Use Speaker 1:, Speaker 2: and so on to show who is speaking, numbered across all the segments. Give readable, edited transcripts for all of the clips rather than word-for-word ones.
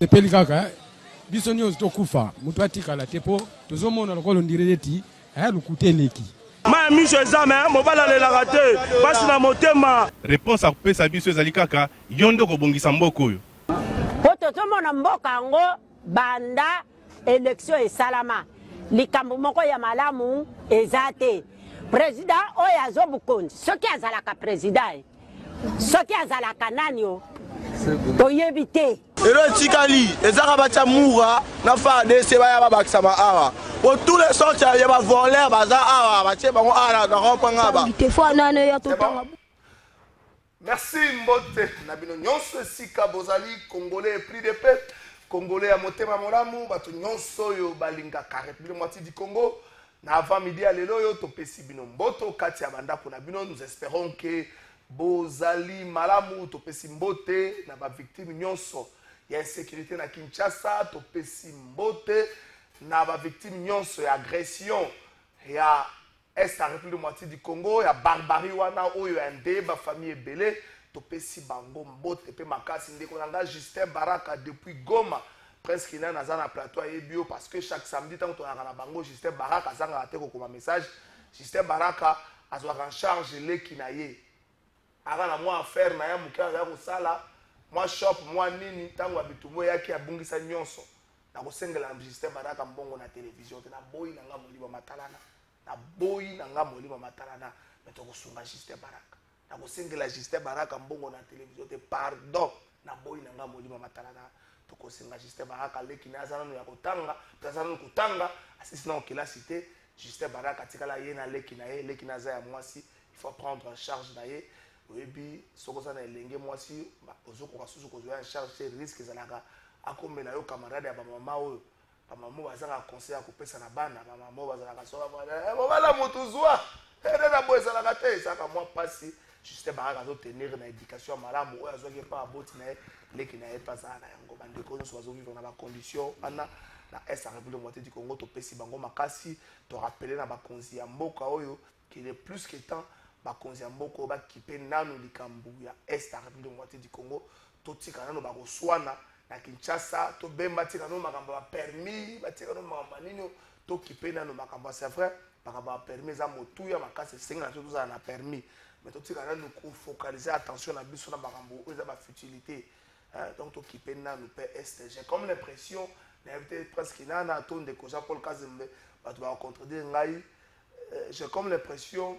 Speaker 1: Sepeli kaka biso nyonso tokufa mutu atikala te po tozomona lokolo ndireti lukuteleki
Speaker 2: ma miso ezame mobala lelaka te pasi na motema.
Speaker 3: Réponse à kopesa biso ezali kaka yo nde kobongisa mboka oyo
Speaker 4: po tozomona mboka yango banda élection esalama likambo moko ya malamu eza te. Président oyo azobukonzi soki azalaka président soki azalaka nani o toyebi te.
Speaker 2: Elo tikali ezaka batia mura na fa dese baya babakisa ba awa pour tous les sortes ya ba voler baza awa batie bango ala na rompanga ba
Speaker 5: te fo nane ya totanga.
Speaker 6: Merci mbote na bino nyonso esika bozali congolais pris de paix congolais ya motema molamu bato nyonso yo balingaka république moitié du Congo na avant midi ya lelo yo topesi bino mboto kati ya bandako na bino. Nous espérons que bozali malamu topesi mbote na ba victime nyonso ya insécurité na Kinshasa topesi mbote na ba victime nyonso ya agression ya est à République moitié du Congo ya barbarie wana oyo ya ndeba famille ebele topesi bango mbote pe makasi ndeko nanga Justin Baraka depuis Goma presque ina naza na plateau ya bio parce que chaque samedi tant to na bango Justin Baraka zanga te ko koma message Justin Baraka azwa en charge leki na ye aga na moi affaire na ya mukia za ko sala moi shop moi nini tango abitumo yake abungisa nyonso na ko sengela Justin Baraka mbongo na télévision te na boyi na nga moliba matalana na boyi na nga moliba matalana meto ko sunga Justin Baraka na ko sengela Justin Baraka mbongo na télévision te pardon na boyi na nga moliba matalana to ko senga Justin Baraka leki na zana no ya kotanga tazana no kutanga asisi na okela cité Justin Baraka tikala ye na leki na za ya mwasi il faut prendre en charge na ye oyebi sokoza na elenge mwasi ozoko kasusu kozwa en charge ces risques ezalaka akomela yo camarade ya bamama oyo bamama bazaka conseil ya kopesa na bana bamama bazalaka soka bala motu zwa na boye ezalaka te ezalaka mwa pasi Justin Baraka azotenir na éducation ya malamu oyo azwaki epa aboti na ye leki na ye mpazala na yango bandeko nyonso bazovivre na bacondition wana na est ya République moitié du Congo topesi bango makasi torapele na bakonzi ya mboka oyo qu'il est plus que temps bakonzi ya mboka oyo bakipe nanu likambo ya est ya République moitié du Congo totika nano bakoswana na Kinshasa tobemba tika nano makambo ya permis batika nano makambo nini tokipe nano makambo c'est vrai makambo ya permis za motuya makasi senga na tozala na permis mais totika nano ko focaliser attention na biso na makambo oyo za ba futilité donc tokipe nano pe est. J'ai comme l'impression n'invité presque nana tonde ko Jean-Paul Kazembe bato ba contredire ngai j'ai comme l'impression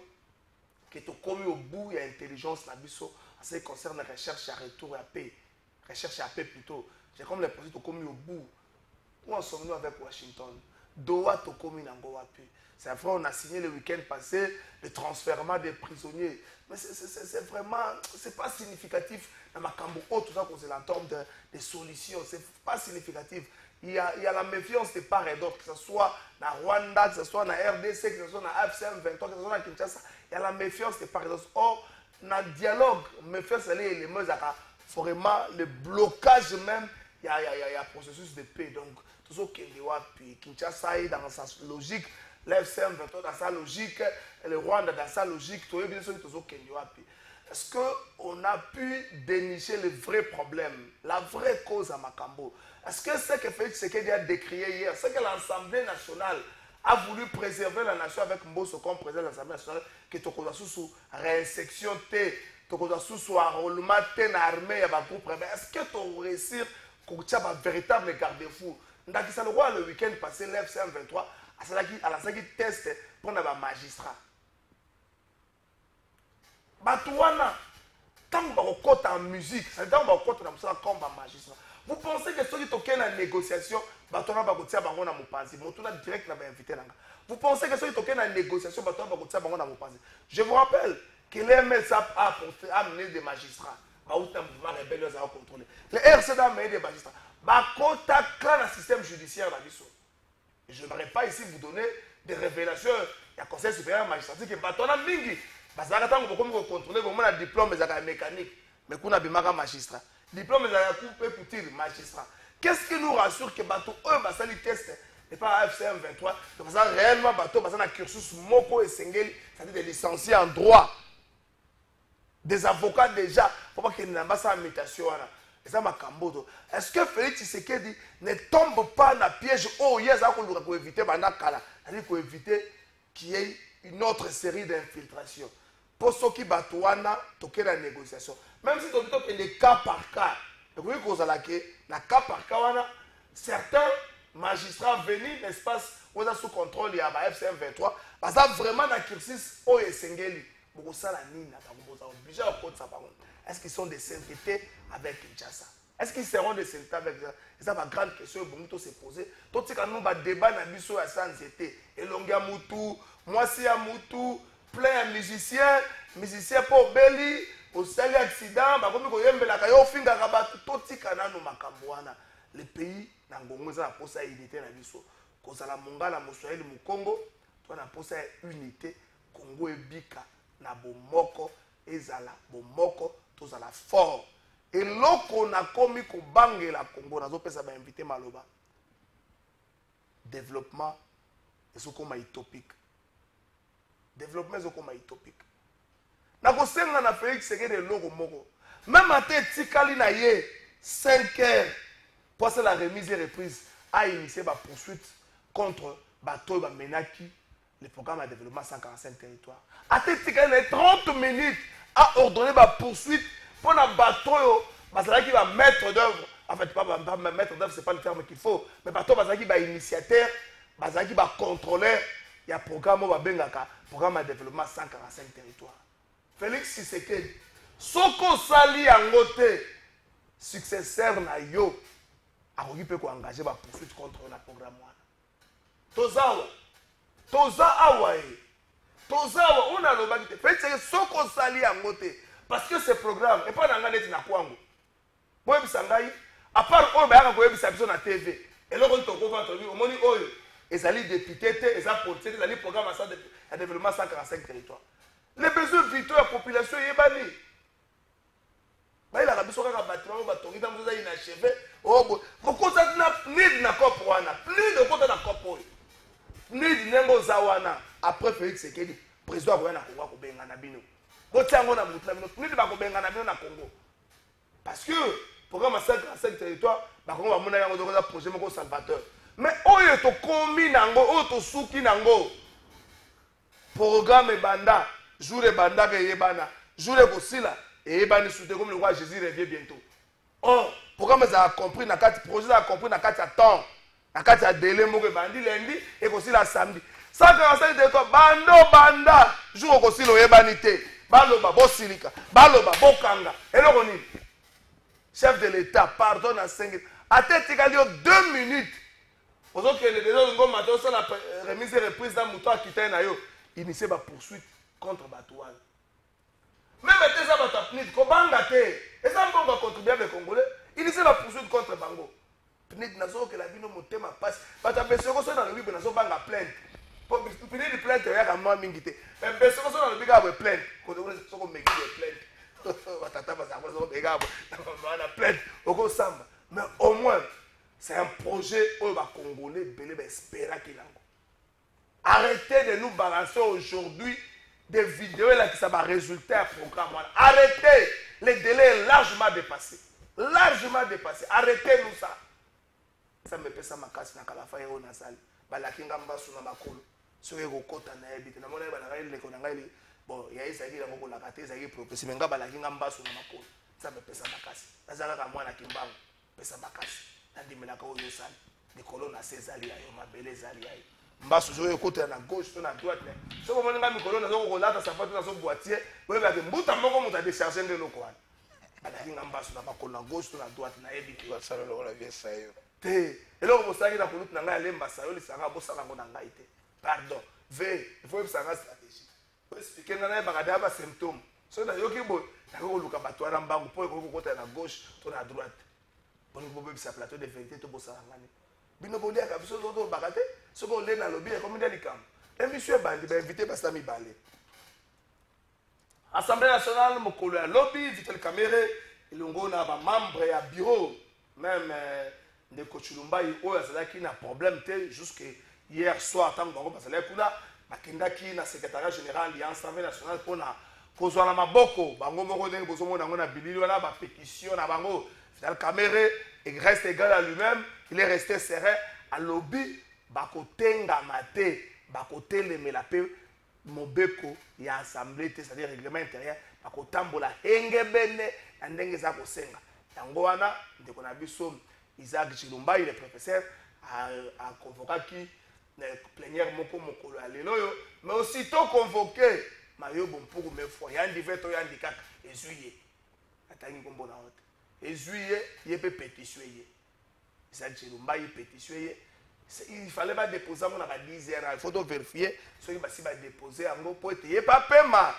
Speaker 6: que tu commis au bout, il y a intelligence na biso en ce qui concerne la recherche à retour à paix. Recherche à paix plutôt. J'ai comme l'impression que tu commis au bout. Où en sommes-nous avec Washington? Doha tu commis n'ango wapi. C'est vrai, on a signé le week-end passé le transfèrement des prisonniers. Mais c'est vraiment, c'est pas significatif. Dans ma cambo, tout ça qu'on se l'entend des solutions, c'est pas significatif. Il y a la méfiance de part et d'autre, que ce soit dans Rwanda, que ce soit dans RDC, que ce soit dans FCM 23, que ce soit dans Kinshasa. Il y a la méfiance de part et d'autre. Or, dans le dialogue, méfiance, c'est les mots, vraiment le blocage même, il y a un processus de paix. Donc, tout ce qui est puis Kinshasa est dans sa logique, l'FCM 23 dans sa logique, le Rwanda dans sa logique, tout ce qui est est-ce qu'on a pu dénicher le vrai problème, la vraie cause à Makambo? Est-ce que ce que Félix Tshisekedi a décrié hier, c'est que l'Assemblée nationale a voulu préserver la nation avec Mbosso comme président de l'Assemblée nationale, que Tokoza sous réinsection, Tokoza sous enrôlement, l'armée, est-ce que tu as réussi à avoir un véritable garde-fou? Le week-end passé, l'FCM 23 a lancé test pour les magistrats. Batouana, tant que vous en musique, c'est tant que vous en comme magistrat. Vous pensez que ceux qui sont en négociation, Batouana va goûter à Bangon à Moupanzi, Moutuna direct n'a pas invité. Vous pensez que ceux qui sont en négociation, Batouana va goûter à Bangon à Moupanzi. Je vous rappelle que l'MS a amené des magistrats. Baouta mouvement rebelle a contrôlé. Le RCD a amené des magistrats. Bakota clan le système judiciaire d'Abisso. Je n'aimerais pas ici vous donner des révélations. Il y a conseil supérieur magistratique que Batouana Mingi. Parce que quand vous contrôlez, vous avez un diplôme mécanique, mais vous avez un magistrat. Diplôme de magistrat. Qu'est-ce qui nous rassure que bateau eux test et pas FCM 23, donc ça réellement bateau un cursus moko et sengeli, c'est-à-dire des licenciés en droit, des avocats déjà, faut pas qu'il n'y ait pas ça mutation. Et ça m'a cambodo. Est-ce que Félix Tshisekedi ne tombe pas dans le piège où il y a ça qu'on éviter Banakala, c'est-à-dire qu'on éviter qu'il y ait une autre série d'infiltrations. Pour ceux qui battent toquer la négociation. Même si tu dis que les cas par cas, dans cas par cas, certains magistrats venus, n'est-ce pas, on a sous contrôle, il y a FCM 23, parce que vraiment dans le cursus, on est singeli. Est-ce qu'ils sont des saintetés avec Kinshasa? Est-ce qu'ils seront des saintetés avec Kinshasa? C'est ça ma grande question que se poser. Tout ce que nous avons débat dans le à Sanzété, Elonga Moutou, Moissi Moutou, plein de musiciens pour Beli, au sali accident, le pays n'a pas de unité. Quand la Mongala, Moswahili, Mukongo, tu as unité, Congo et Bika, na bomoko, ezala, bomoko, tozala fort. Et l'on a commis qu'on bangue la Congo, on a invité Maloba. Développement, c'est ce qu'on a utopique. Développement, c'est ce qu'on a utopique. Na kosenga na Félix Tshisekedi de logo moko. Même à Tikali na ye 5 heures pour la remise et reprise a initié la poursuite contre Bato et Menaki, le programme de développement 145 territoires. À Tikali na 30 minutes a ordonné la poursuite pour la Bato qui va mettre d'œuvre. En fait, pas mettre d'œuvre, c'est pas le terme qu'il faut, mais Bato qui va initiateur, qui va contrôler, il y a un programme de développement 145 territoires. Félix Tshisekedi, soko sali angote, successeur na yo, a peut engager la poursuite contre le programme. Tozawa, on a l'obagité. Félix Tshisekedi, soko sali angote, parce que ce programme, et pas dans la na kwango. Boye bisangai, à part on ba ko yebisa biso na TV, et là on toko va au moni oyo, ezali député, ezali politique, ezali programme de développement 145 territoires. Les besoins vitaux de la population sont bani. Il a rabi soka bâtiment batongi dans vous inachevé. Oh, beaucoup ça n'a ni na kopwana, plus de côté na kopo. Ni nengo zawana après Félix Tshisekedi, président Rwanda Congo ko benga na bino. Botango na mutla bino, ni ba ko benga na bino na Congo. Parce que programme 145 territoires, ba Congo ba mona yango de projet moko salvateur. Mais oyo to komi nango, oyo to suki nango. Programme banda jour de banda que yebana, jour de Kosila, et yebani soutenu comme le roi Jésus revient bientôt. Or, programme a compris, na kati projet a compris, na kati a temps, na kati a délai, mo que bandi lundi, et Kosila samedi. 145 territoires, banda, jour de Kosila yebani te, baloba, bosilika, baloba, bokanga, et le chef de l'État, pardonne à 5 minutes. À tête, il y a 2 minutes. Pour que les deux matin, sur la remise et reprise d'un mouton qui était na yo, initié la poursuite contre Batoual. Même si ça va t'appeler, et ça va contribuer avec les Congolais, initié la poursuite contre Bango. Pnid n'a que la vie ne ma passe. Pas ta personne qui dans le Bible n'a pas de plainte. Pour finir de plainte, il y a un mois mingité. Mais personne qui dans le Bible a plainte. Quand on est sur le Bible, plainte. Mais au moins, c'est un projet où les Congolais espèrent qu'il y a. Arrêtez de nous balancer aujourd'hui des vidéos là qui ça va résulter à programme. Arrêtez, le délai est largement dépassé. Largement dépassé. Arrêtez-nous ça. Ça me fait ça ma casse na kala fa yo na sali. Balakinga mbasu na makolo. Soye kokota na ebite na mona balaka ile ko na ngai bon ya isa ile ngoko la kate za ile propesi menga balakinga mbasu na makolo. Ça me fait ça ma casse. Nazala ka mwana kimbango. Pesa makasi. Ndimela ka oyo sali. De colonne Césali yo mabele zali ayo. Mbasu soye côté na gauche to na droite. So ko mona mikolo na zo ko lata sapato na so boîtier, we ba ke mbuta moko muta décharger de loko wana. Balakinga mbasu na makolo na gauche to na droite na ebite wa sala lo la vie ça yo. Te eloko bosaki na kolutu na ngai alemba sayo lisanga bosala ngo na ngai te. Pardon. Il faut une stratégie. Il faut expliquer les symptômes. Si vous avez des symptômes, vous pouvez à gauche ou à droite. Pour vous pouvez faire un plateau de vérité. Vous pouvez faire un plateau de vérité. Monsieur Bandi, invité Bastami Balé. Assemblée nationale, Mokolo à lobby, Vitel Kamere, il y a un membre et un bureau, même de Kochulumba, il y a un problème jusqu'à hier soir, tant que vous avez bakendaki na secrétariat général de l'Assemblée nationale pour na kozwa na maboko bango moko ndenge bozomona ngo na bilili wana ba pétition na bango Vital Kamerhe reste égal à lui-même, il est resté serein. À lobby, bakotenga mate, bakotelemela pe mobeko ya assemblée, c'est-à-dire règlement intérieur, bakotambola hengebene ndenge za kosenga. Yango wana ndeko na biso Isaac Chilumba, il est professeur a convoqué qui plénière moko mokolo ya lelo yo, mais aussitôt convoqué mayo bon pour me fois yandi veto yandi kaka ezuye atangi kombo na hote ezuye yebe pétition ye Isaac Chilumba y pétition ye. Il fallait pas déposer on a 10 heures, il faut donc vérifier ceux qui va déposer en gros pour être pas paiement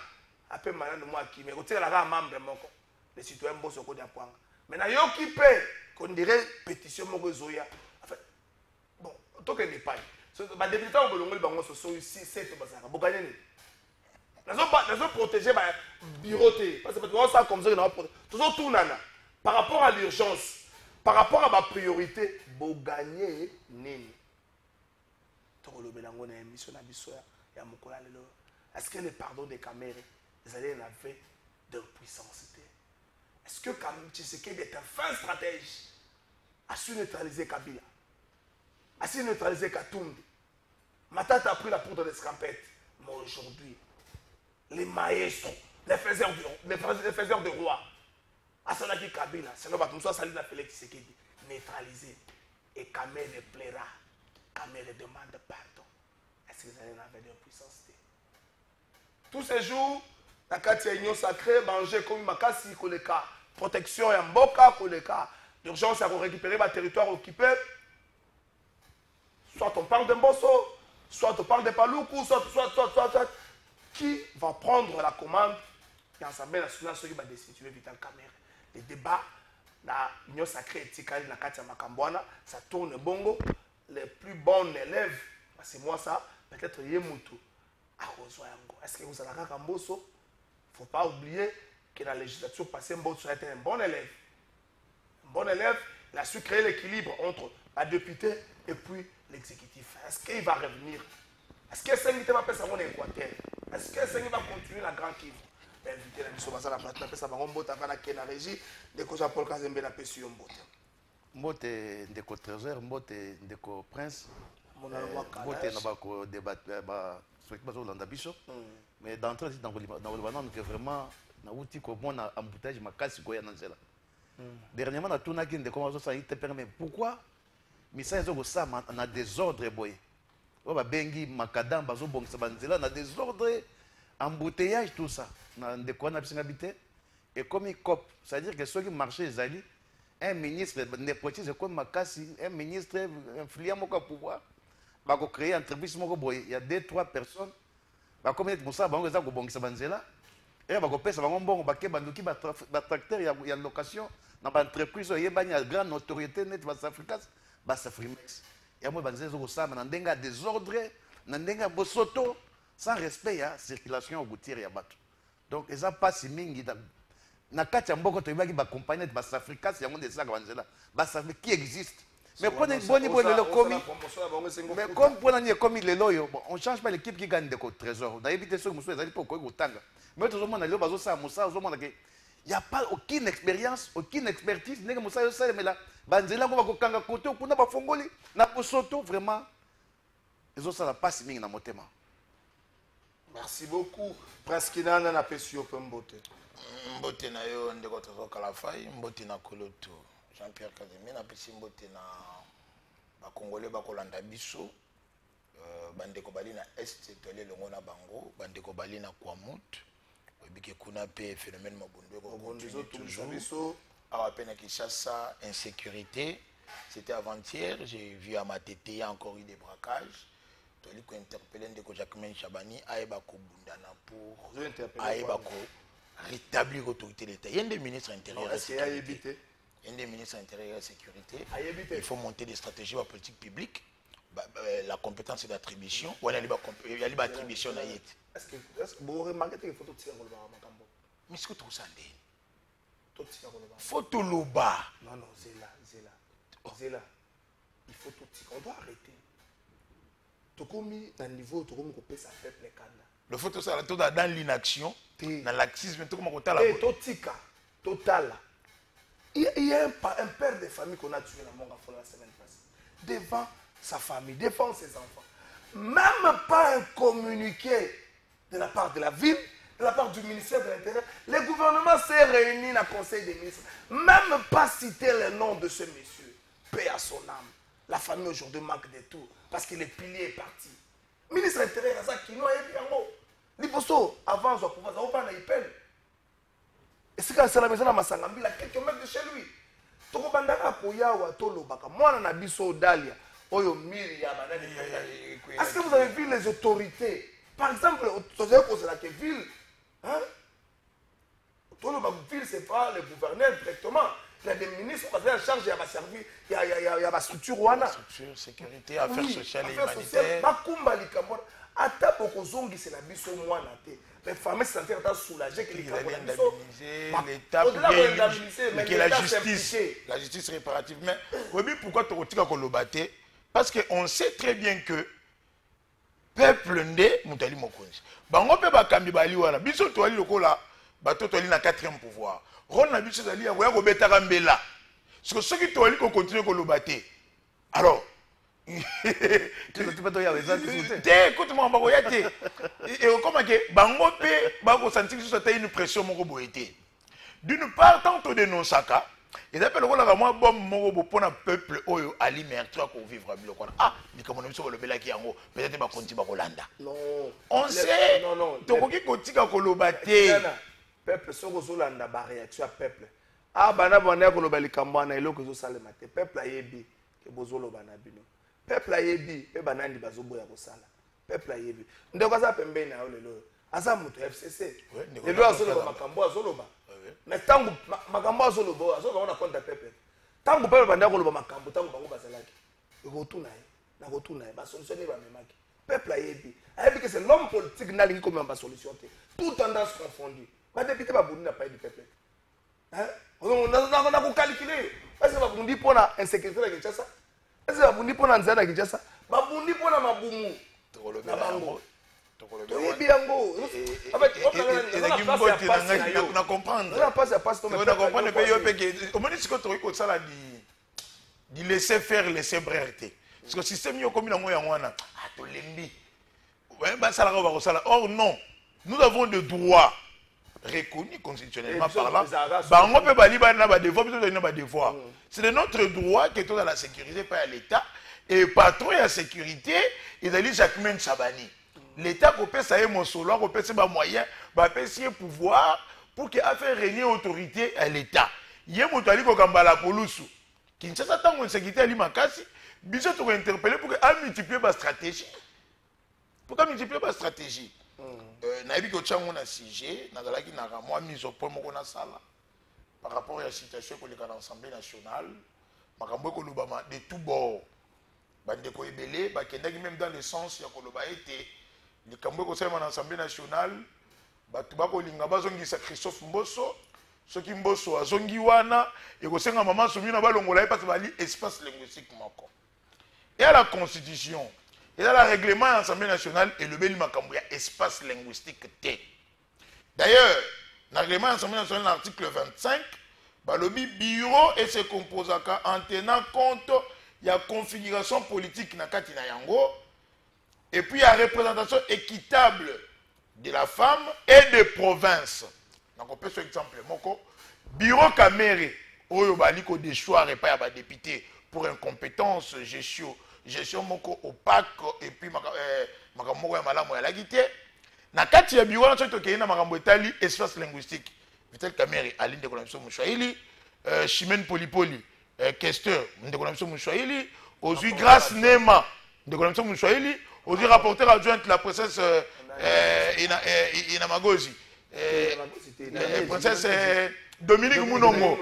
Speaker 6: après maintenant moi qui mais côté la membre moko les citoyens bosso ko d'apprendre maintenant yo qui paie qu'on dirait pétition moko zoya enfin bon tant que n'est pas ba député au bolongo bango so ici c'est bazaka bokanya ni nazo protéger ba bureauté parce que on ça comme ça on toujours tout nana par rapport à l'urgence par rapport à ma priorité bo gagner nini tokolobelango na émission na biso ya mokola lelo est-ce que le pardon de Kamerhe ils allaient l'avait de puissance est-ce que Tshisekedi est un fin stratège a su neutraliser Kabila a su neutraliser Katumbi Matata a pris la poudre d'escampette mais aujourd'hui les maestros les faiseurs de roi Asalaki Kabila c'est le batumso sali na Félix Tshisekedi neutralisé et Kamerhe plaira Kamerhe demande pardon. Est-ce que vous allez avoir de puissance? Tous ces jours, la carte union sacrée, manger comme Makasi, Koleka, protection et Mboka, Koleka, l'urgence à récupérer le territoire occupé. Soit on parle de Mbosso, soit on parle de Paloukou, soit. Qui va prendre la commande et l'Assemblée nationale qui va destituer Vital Kamerhe? Les débats, la union sacrée et la carte Makambouana, ça tourne bongo. Les plus bons élèves, c'est moi ça, peut-être Yemutu, est-ce que vous avez un Mbosso? Il ne faut pas oublier que la législature passée, Mbosso a été un bon élève. Un bon élève, il a su créer l'équilibre entre la députée et puis l'exécutif. Est-ce qu'il va revenir? Est-ce que Sengi va faire ça en Équateur? Est-ce que Sengi va continuer la grande Kivu? Inviter la mission à la plateforme, ça va Mbota à la régie, de quoi Paul Kazembe la paix sur Mbota.
Speaker 5: Mbote ndeko trésor mbote ndeko prince mbote na bako débattre ba soki bazo landa biso mais d'entrée dans le banane que vraiment na uti ko mona embouteillage makasi ko ya na nzela dernièrement na tuna ki ndeko mazo sa ite permet pourquoi misa ezo ko sa na désordre boy o ba bengi makadam bazo bongisa banzela na désordre embouteillage tout ça na ndeko na bisinga bité et comme il cop c'est à dire que ceux qui marché ezali un ministre népotisme comme Makasi, un ministre influent au pouvoir, va créer une entreprise, il y a 2-3 personnes, va comme être pour ça, va bon qui s'abanzela, et va couper ça va bon, va banduki va tracteur, il y a location, dans l'entreprise, il y a une grande notoriété net va s'Afrique, va s'Afrimex. Et moi banzela zo ça, mais n'endenga désordre, n'endenga bosoto, sans respect ya circulation au goutier ya bateau. Donc ils ont pas si mingi na kati ya mboko to ibaki ba compagnie de bas africains yango de ça banzela bas qui existe mais pour une bonne le commis mais comme pour une commis le loyo on change pas l'équipe qui gagne de trésor na éviter ceux muso ezali pour ko tanga mais tout le monde le bazo ça musa zo mona que il y a pas aucune expérience aucune expertise ndenge musa yo sale mais là banzela ngo bakokanga côté kuna ba fongoli na posoto vraiment ezo ça la passe mingi na motema.
Speaker 6: Merci beaucoup Prince Kinana na pesio Mbote.
Speaker 7: Mbote na yo ndeko tozo kalafai mbote na koloto Jean-Pierre Kazembe na pesi mbote na ba congolais ba kolanda biso bandeko bali na est tole longo na bango bandeko bali na Kwamut obike kuna pe phénomène mabondo ko continue toujours à peine Kinshasa insécurité c'était avant-hier j'ai vu à Matete il y a encore eu des braquages toli ko interpeller ndeko Jacquemain Chabani aeba ko bundana pour aeba ko rétablir l'autorité de l'État. Il y a des ministres intérieurs et sécurité. Il y a des ministres intérieurs et sécurité. Il faut monter des stratégies de politique publique. La compétence d'attribution. Il y a des attributions.
Speaker 6: Est-ce que vous remarquez qu'il faut tout tirer au bas?
Speaker 7: Mais est-ce que tout ça est? Faut tout le bas.
Speaker 6: Non, Zéla. Il faut tout tirer. On doit arrêter. Tout comme dans le niveau, tout comme on ça peuple les canards.
Speaker 7: Le faut tout ça dans l'inaction, dans laxisme, tout comme on
Speaker 6: totika total Il y a un père de famille qu'on a tué dans Monga Fola la semaine passée. Devant sa famille, devant ses enfants. Même pas un communiqué de la part de la ville, de la part du ministère de l'Intérieur. Le gouvernement s'est réuni dans le conseil des ministres. Même pas citer le nom de ce monsieur. Paix à son âme. La famille aujourd'hui manque de tout. Parce que le pilier est parti. Le ministre de l'Intérieur a dit qu'il n'y a pas de temps. Avant, on pouvait avoir un ipel. Et c'est quand c'est la maison de Massangambi, il a quelques mètres de chez lui. Toko bandaka koyawa tolo baka mwana na biso dalia oyo miri ya banani. Est-ce que vous avez vu les autorités? Par exemple, vous avez posé la ville, hein? Tolo baka ville c'est pas le gouverneur directement. Il y a des ministres qui sont en charge, il y a ma structure wana.
Speaker 7: Structure, sécurité, affaires sociales et humanitaires.
Speaker 6: Bakumba likambona. Ata bokozongi c'est la biso mwana te. Les familles sanitaires sont soulagées que
Speaker 7: l'État que la justice réparative. Mais oui, pourquoi tu as dit parce qu'on sait très bien que peuple ndé Moutali Mokonzi. Bango pe bakambi bali wana. Biso to ali lokola bato to ali na 4e pouvoir. Ron na biso ali ya ko betaka mbela. Parce que ceux qui to ali ko continuer ko lobaté. Alors écoute-moi, et comment que bango pe bako sentir que c'était une pression moko boité. D'une part, tant que dénonçaka, ils appellent le moi bon moko pour un peuple oyo ali mertre ko vivre biloko. Ah, ni comme on biso le bela ki yango, peut-être ba konti ba kolanda.
Speaker 6: Non.
Speaker 7: On sait. Non. To koki kotika ko lobaté.
Speaker 6: Peuple soko zolanda ba réaction à peuple. Ah bana bana ko lobali kambana eloko zo salema te. Peuple ayebi ke bozolo bana bino. Peuple ayebi pe banandi bazoboya kosala. Peuple ayebi. Ndeko za pembeni na lelo. Asa muto FCC. Lelo azoloba makambo azoloba. Na tangu makambo azoloba azoloba na konta peuple. Tangu peuple banda koloba makambo tangu bango bazalaki. Ekotuna ye. Na kotuna ye ba solutionner ba memaki. Peuple ayebi. Ayebi que c'est l'homme politique na lingi comme ba solution te. Tout tendance confondue. Ba député ba buni na pas du peuple. Hein? On a ko calculer. Est-ce que ba bundi pona insécurité na Kinshasa? Est-ce que babundi pona nzana Kinshasa? Babundi pona mabumu. Na bango. Toyebi yango. En fait, on a comprendre. On a passé à passe
Speaker 7: on a comprendre pe yo pe que au moins ce que tu ko sala di laisser faire laisser brèreté. Parce que système yo comme nango yango wana. Ah to lembi. Ouais ba sala ko ba ko sala. Or non. Nous avons des droits reconnus constitutionnellement parlant. Bango pe bali ba na ba devoir plutôt na ba devoir. C'est de notre droit que tout dans la sécurité par l'État et patron la sécurité ils allaient Jacquemin Chabani. L'État copé ça est mon solo, copé c'est ba moyen, ba pesier pouvoir pour que affaire régner autorité à l'État. Yé motali ko kambala polusu. Kinshasa tango sécurité ali makasi, biso to interpeller pour que a multiplier ba stratégie. Pour que multiplier ba stratégie. Na yebi ko tsango na sujet, na dalaki na moi mise au point moko na sala. Par rapport à la situation que l'Assemblée nationale, makambo ko lobama de tout bord. Bande ko ebele, ba kendaki même dans le sens ya ko loba été les kambo ko sema na Assemblée nationale, ba tuba ko linga bazongi sa Christophe Mbosso, soki Mbosso azongi wana et ko senga maman somi na balongola parce bali espace linguistique moko. Et à la constitution, et à la règlement de l'Assemblée nationale et le beli makambo ya espace linguistique T. D'ailleurs, dans le règlement de l'Assemblée nationale, l'article 25, le bureau et ses composants en tenant compte de la configuration politique na yango et puis la représentation équitable de la femme et des provinces. Donc on peut faire exemple moko bureau caméré oyo baliko de choix et pas ya député pour incompétence gestion moko opaque et puis makambo ya malamu ya lagité. Na kati ya bureau na to na makambo etali espace linguistique. Vital Kamere aline de connexion Mouchouaili, Chimène Polipoli, questeur de connexion Mouchouaili, aujourd'hui grâce Nema de connexion Mouchouaili, aujourd'hui rapporteur adjoint de la princesse Inamagozi, princesse Dominique Mounongo,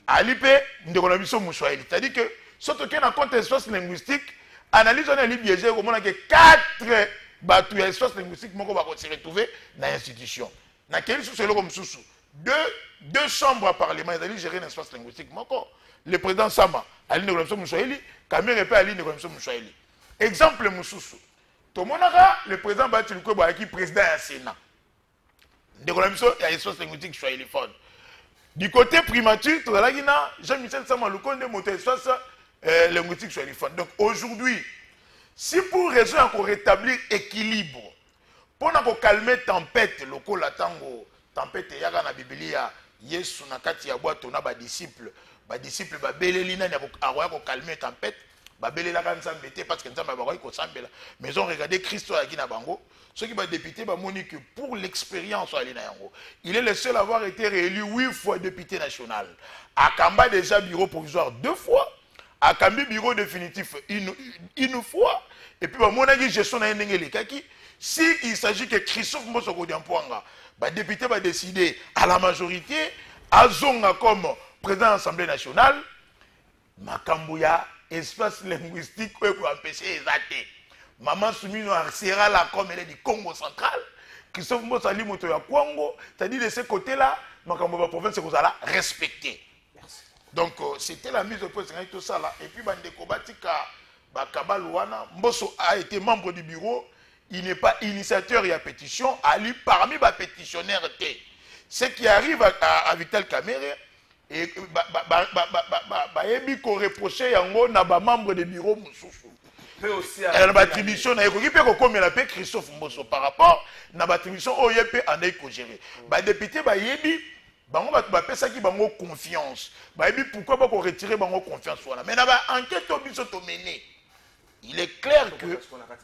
Speaker 7: Alipe de connexion Mouchouaili. C'est-à-dire que surtout qu'il y a un compte espace linguistique, analyse on a biaisé au moins que 4 batu espace linguistique moko ba ko se retrouver dans l'institution. Na quel sous c'est comme sous deux chambres à parlement, ils allaient gérer un espace linguistique. Le président Sama, Aline Negolamso Mouchouaili, Kamere Epe Aline Negolamso Mouchouaili. Exemple Moussoussou. Tomonara, le président Batiluko qui président du Sénat. Negolamso, il y a un espace linguistique Chouaili Ford. Du côté primature, Jean-Michel Samalouko de monter linguistique sur les fonds. Donc aujourd'hui, si pour raison de rétablir l'équilibre, pour calmer tempête, le col tango, tempête yaga na Biblia, Yesu na kati ya boîte on a ba disciple ba belelina na ko calmer tempête, ba belela kan sambete parce que nzamba ba ko sambela. Mais on regarde Christ qui na bango, ceux qui va député ba monique pour l'expérience alina yango. Il est le seul à avoir été réélu 8 fois député national. À Kamba déjà bureau provisoire 2 fois. À Kambi bureau définitif une fois et puis mon avis gestion na ndengeli kaki si il s'agit que Christophe Mbosoko Diampoanga ba député va décider à la majorité à zonga comme président de l'Assemblée nationale makambuya espace linguistique pour empêcher ezate maman Soumino sera là comme elle est du Congo central Christophe Mbosali moto ya Congo c'est-à-dire de ce côté là makambuya province ko sala respecter. Donc, c'était la mise au point de tout ça là. Et puis, Bandeko Batika, Bakabalouana, Mbosso a été membre du bureau. Il n'est pas initiateur et à pétition. Ali, parmi les pétitionnaires, ce qui arrive à Vital Kamere, et Bayebi qu'on reprochait Yango n'a pas membre du bureau Moussoussou. Elle a l'attribution, Christophe Mbosso par rapport à l'attribution OYP en éco-géré. Député Bayebi, bango ba ça qui bango confiance ba ebi pourquoi pas retirer bango confiance voilà mais na ba enquête obiso to mener il est clair que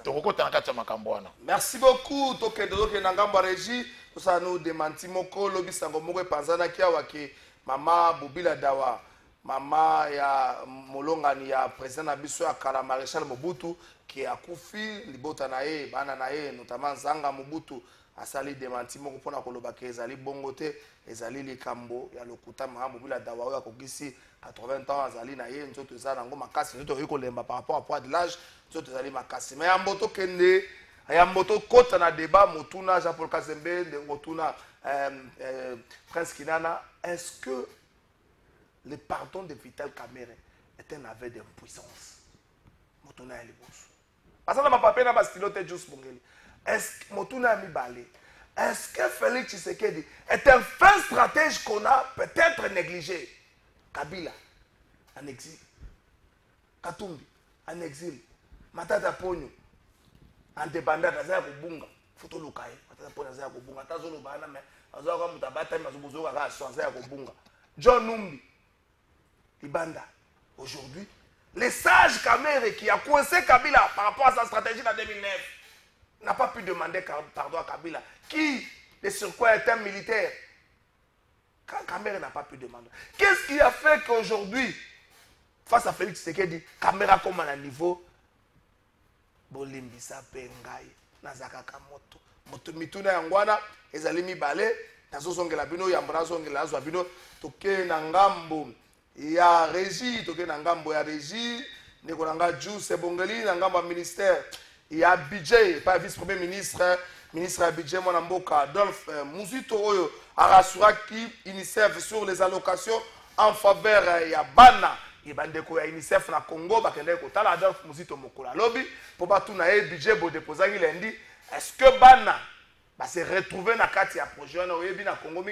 Speaker 7: to kokota na kati makambo wana.
Speaker 6: Merci beaucoup toke na ngamba régie ça nous démenti moko lobisango moko panzana kia waki mama Bobila Dawa mama ya molongani ya président na biso ya kala Maréchal Mobutu qui a kufi libota na ye bana na ye notamment Zanga Mobutu asali démenti moko pona koloba ke ezali bongo te ezali likambo ya lokuta mama Bobila Dawa oyo akokisi 80 ans azali na ye nzoto eza nango makasi nzoto oyo kolemba par rapport à poids de l'âge nzoto ezali makasi mais ya mboto kende ya mboto kota na débat motuna Jean-Paul Kazembe de motuna Prince Kinana est-ce que le pardon de Vital Kamere est un aveu d'impuissance motuna ya liboso parce que na papier na ba stylote juste bongeli est-ce que motuna mi balé est-ce que Félix Tshisekedi est un fin stratège qu'on a peut-être négligé? Kabila en exil, Katumbi en exil, Matata Ponyo en débandade à Zaya Kobunga, Foto Lukaye, Matata Ponyo à Zaya Kobunga, Tazolo Bana, mais à Zaya Mutabata, Mazubuzo à Zaya Kobunga, John Numbi, Ibanda. Aujourd'hui, les sages Kamere qui a coincé Kabila par rapport à sa stratégie en 2009 n'a pas pu demander pardon à Kabila, qui, de surcroît, est un militaire. Kamere n'a pas pu demander. Qu'est-ce qui a fait qu'aujourd'hui, face à Félix Tshisekedi, Kamera comme à un niveau, Bolimbisa Pengai, Nazaka Kamoto, Motomituna Yangwana, Ezali Mibale, Nazosongela Bino, Yambrazongela Zwabino, Toke Nangambo, ya Régie, Toke Nangambo, ya Régie, Nekonanga Djou, Sebongeli, Nangamba ministère. Il y a budget, pas vice-premier ministre, ministre à budget, mon amboka, Adolphe Mouzito, a rassuré qui UNICEF sur les allocations en faveur de Bana. Il y a UNICEF na Congo, Adolphe Mouzito Mokola Lobby, pour battre un budget pour déposer lundi. Est-ce que Bana va se retrouver dans le cadre projet na Congo,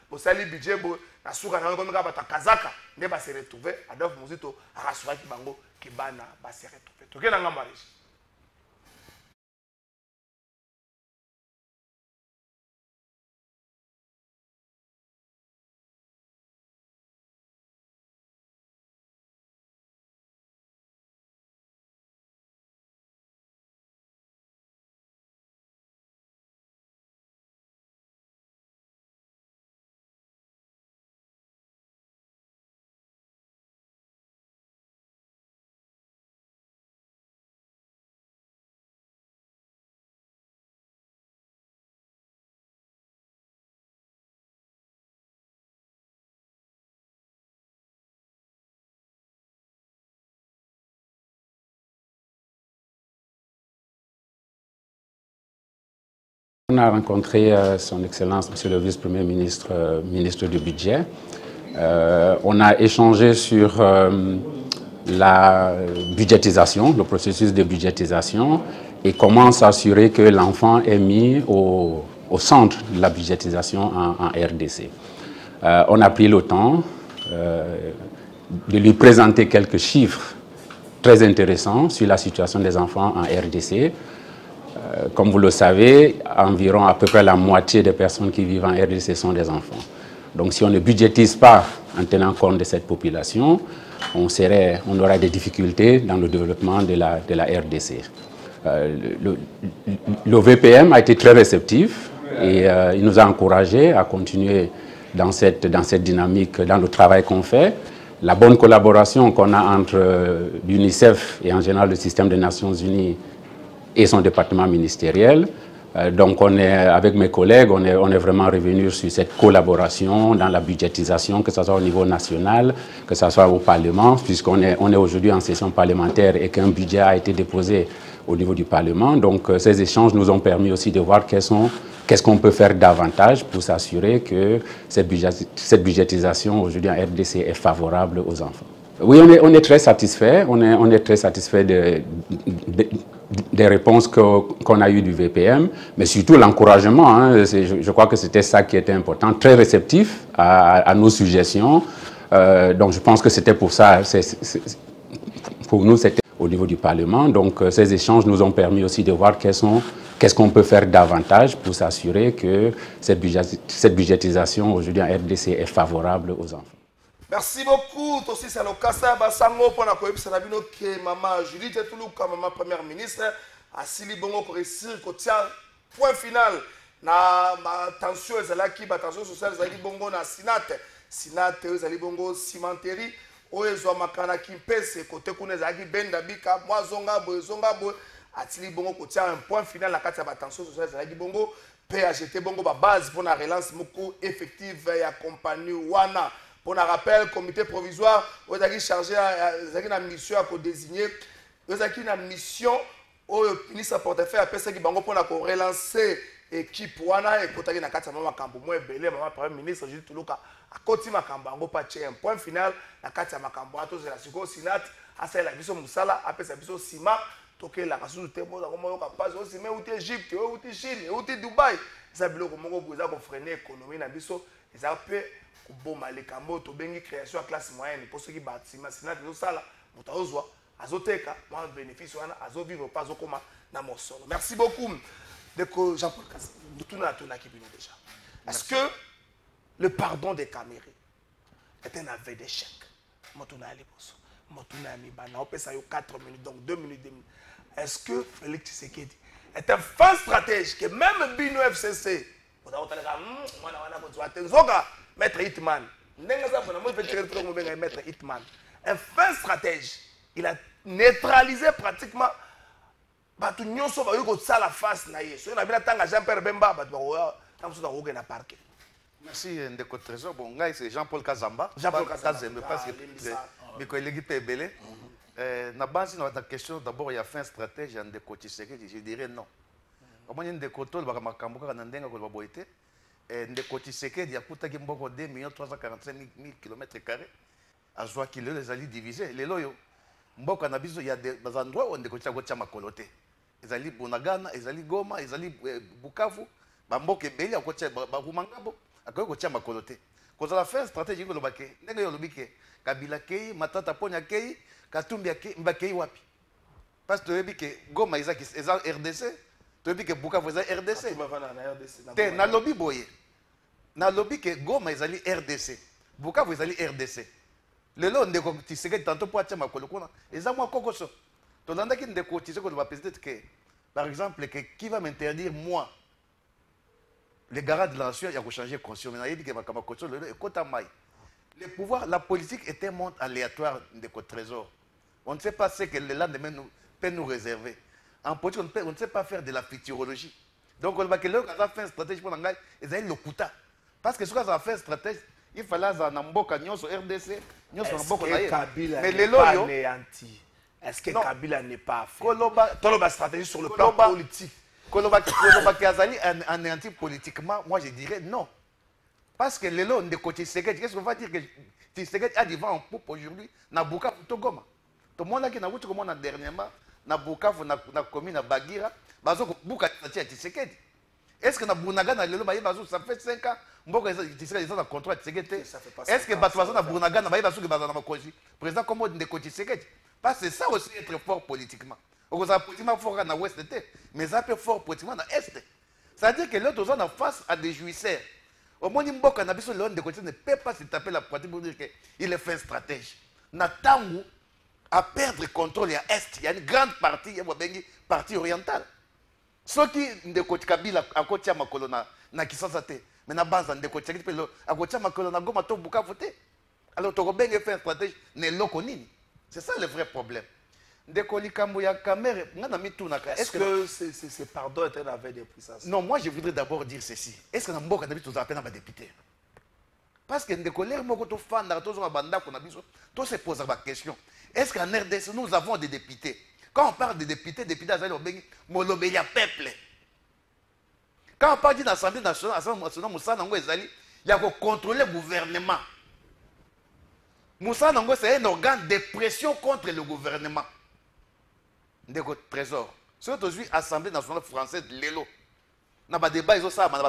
Speaker 6: pour salir budget pour la souka na Kazaka, ne va se retrouver. Adolphe Mouzito a rassuré qui Bana va se retrouver. Tout est dans
Speaker 8: On a rencontré son Excellence, Monsieur le Vice-Premier ministre, ministre du Budget. On a échangé sur la budgétisation, le processus de budgétisation et comment s'assurer que l'enfant est mis au centre de la budgétisation en RDC. On a pris le temps de lui présenter quelques chiffres très intéressants sur la situation des enfants en RDC. Comme vous le savez, environ à peu près la moitié des personnes qui vivent en RDC sont des enfants. Donc si on ne budgétise pas en tenant compte de cette population, on aurait des difficultés dans le développement de la RDC. Le VPM a été très réceptif et il nous a encouragés à continuer dans cette dynamique, dans le travail qu'on fait. La bonne collaboration qu'on a entre l'UNICEF et en général le système des Nations Unies et son département ministériel. Donc avec mes collègues, on est vraiment revenu sur cette collaboration dans la budgétisation, que ce soit au niveau national, que ce soit au Parlement, puisqu'on est aujourd'hui en session parlementaire et qu'un budget a été déposé au niveau du Parlement. Donc ces échanges nous ont permis aussi de voir qu'est-ce qu'on peut faire davantage pour s'assurer que cette budgétisation aujourd'hui en RDC est favorable aux enfants. Oui, on est très satisfait. On est très satisfait des réponses qu'on a eues du VPM, mais surtout l'encouragement. Hein, je crois que c'était ça qui était important, très réceptif à nos suggestions. Donc je pense que c'était pour ça, pour nous, c'était au niveau du Parlement. Donc ces échanges nous ont permis aussi de voir qu'est-ce qu'on peut faire davantage pour s'assurer que cette budgétisation aujourd'hui en RDC est favorable aux enfants.
Speaker 6: Merci beaucoup. Aussi, c'est le cas Basango pour la cohésion que maman Judith Toulouka, maman première ministre, a Sili Bongo pour réussir point final. Na tension ezalaki tension sociale ezali bongo na Sinate ezali bongo cimenterie oyo ezwamaka Kimpese côté kuna ezalaki benda bika mwa zonga boye atili bongo kotia un point final na kati ya tension sociale ezalaki bongo pe ajeté bongo ba base pour la relance moko effective ya compagnie wana. Pour un rappel, comité provisoire, vous avez chargé une mission à désigner, vous avez une mission au ministre portefeuille après ça qui bango pour relancer l'équipe wana et côté na kati mama kambo moi belé maman premier ministre Judith Toulouka à côté makambo pas un point final na kati makambo ato la siko sinat asa la biso musala après ça biso sima toke la kasu tembo za komo ka pas aussi mais ou Égypte ou Chine ou Dubaï ça biloko moko boza ko freiner économie na biso ça peut boma les kambo to bengi création à classe moyenne pour ceux qui bâtiment sinat zo sala mutaozwa azoteka moi bénéfice wana azo vivre pas zo koma na mosolo. Merci beaucoup de Jean-Paul Kassé tout na qui vient déjà. Est-ce que le pardon des Camérés est un aveu d'échec? Motuna aliboso motuna mi bana on peut ça 4 minutes donc 2 minutes. Est-ce que Félix Tshisekedi est un fin stratège que même Bino FCC on a Maître Hitman, un fin stratège, il a neutralisé pratiquement tout le monde qui a la face. Jean-Pierre Bemba,
Speaker 5: merci Ndeko Trésor. Bon, c'est Jean-Paul Kazamba.
Speaker 6: Jean-Paul Kazamba,
Speaker 5: parce que mes collègues étaient belés. Na base de la question, d'abord, il y a fin stratège, Ndeko Tshisekedi, je dirais non. Comment Ndeko Tol, Bakamakambouka, Nandenga, Kolbaboité. Ndeko Tshisekedi a coûté 2 345 000 km². À joie qu'il les a divisés. Les loyaux, Mboka Nabiso, il y a des endroits où Ndeko Tshisekedi a makoloté. Ils allaient Bunagana, ils allaient Goma, ils allaient Bukavu, Bamboke Beli, à côté Barumangabo, à côté makoloté. Quand on a fait une stratégie, on a dit Kabila Kei, Matata Ponya Kei, Katumbi Kei, Mbakei Wapi. Parce que tu as dit que Goma, ils ont RDC. Tu as dit que Bukavu, ils ont RDC. Tu as lobby boye. Na lobby que Goma ezali RDC, Bukavu ezali RDC. Lelo ndeko Tshisekedi tantôt pour atia makolo kuna, eza mwa kokoso. Tolanda ki ndeko Tshisekedi va peut-être que par exemple que qui va m'interdire moi les garants de la nation il y a changer conscience. Mais il dit que makama koso lelo ekota mai. Le pouvoir, la politique est un monde aléatoire ndeko Trésor. On ne sait pas ce que le lendemain peut nous réserver. En politique on ne sait pas faire de la futurologie. Donc on va que là quand on fait une stratégie pour l'anglais, ils ont le kuta. Parce que ce qu'on a fait stratégie, il fallait avoir un mboka nyonso RDC, nyonso mboka na
Speaker 6: Kabila
Speaker 5: mais
Speaker 6: n'est pas anéanti. Est-ce que Kabila n'est pas fait? Toloba stratégie sur le plan politique.
Speaker 5: Koloba Kazali anéanti politiquement, moi je dirais non. Parce que les lots de côté Tshisekedi, qu'est-ce qu'on va dire que Tshisekedi a du vent en poupe aujourd'hui na Bukavu to Goma. Tout le monde qui na wuti comme on a dernièrement na Bukavu na commune na Bagira, bazo buka Tshisekedi. Est-ce que na Bournaga na lelo baye bazo ça fait 5 ans mboka Tshisekedi ils ont un contrôle Tshisekedi. Est-ce que bato na Bournaga na baye bazo que bazo na makoji président comme Ndeko Tshisekedi? Parce que c'est ça aussi être fort politiquement. On a politiquement fort na ouest mais ça peut fort politiquement na est. C'est-à-dire que l'autre on a face à des jouisseurs. Au moins mboka na biso Ndeko Tshisekedi ne peut pas se taper la poitrine pour dire que il est fin stratège. Na tangu à perdre contrôle à est, il y a une grande partie, il y a une partie orientale. Ce qui Ndeko Kabila a kotia makolo na Kisasa te, mais na base Ndeko Tshisekedi a kotia makolo na Goma to Bukavu te. Alors to bengi fait un stratège ne loko nini. C'est ça le vrai problème. Ndeko likambo ya kamere ngana mitunaka.
Speaker 6: Est-ce que ce pardon est un aveu de puissance?
Speaker 5: Non, moi je voudrais d'abord dire ceci. Est-ce que na mboka na biso appelle na député? Parce que Ndeko ler moko to fanda to zo banda ko na biso, to se pose la question. Est-ce qu'en RDC, nous avons des députés? Quand on parle de députés, députés, il y a peuple. Quand on parle d'une assemblée nationale, il y a qu'à contrôler le gouvernement. Moussa Nango, c'est un organe de pression contre le gouvernement. Ndeko Trésor. C'est aujourd'hui l'Assemblée nationale française de l'ELO. Dans le débat, ils ont ça, dans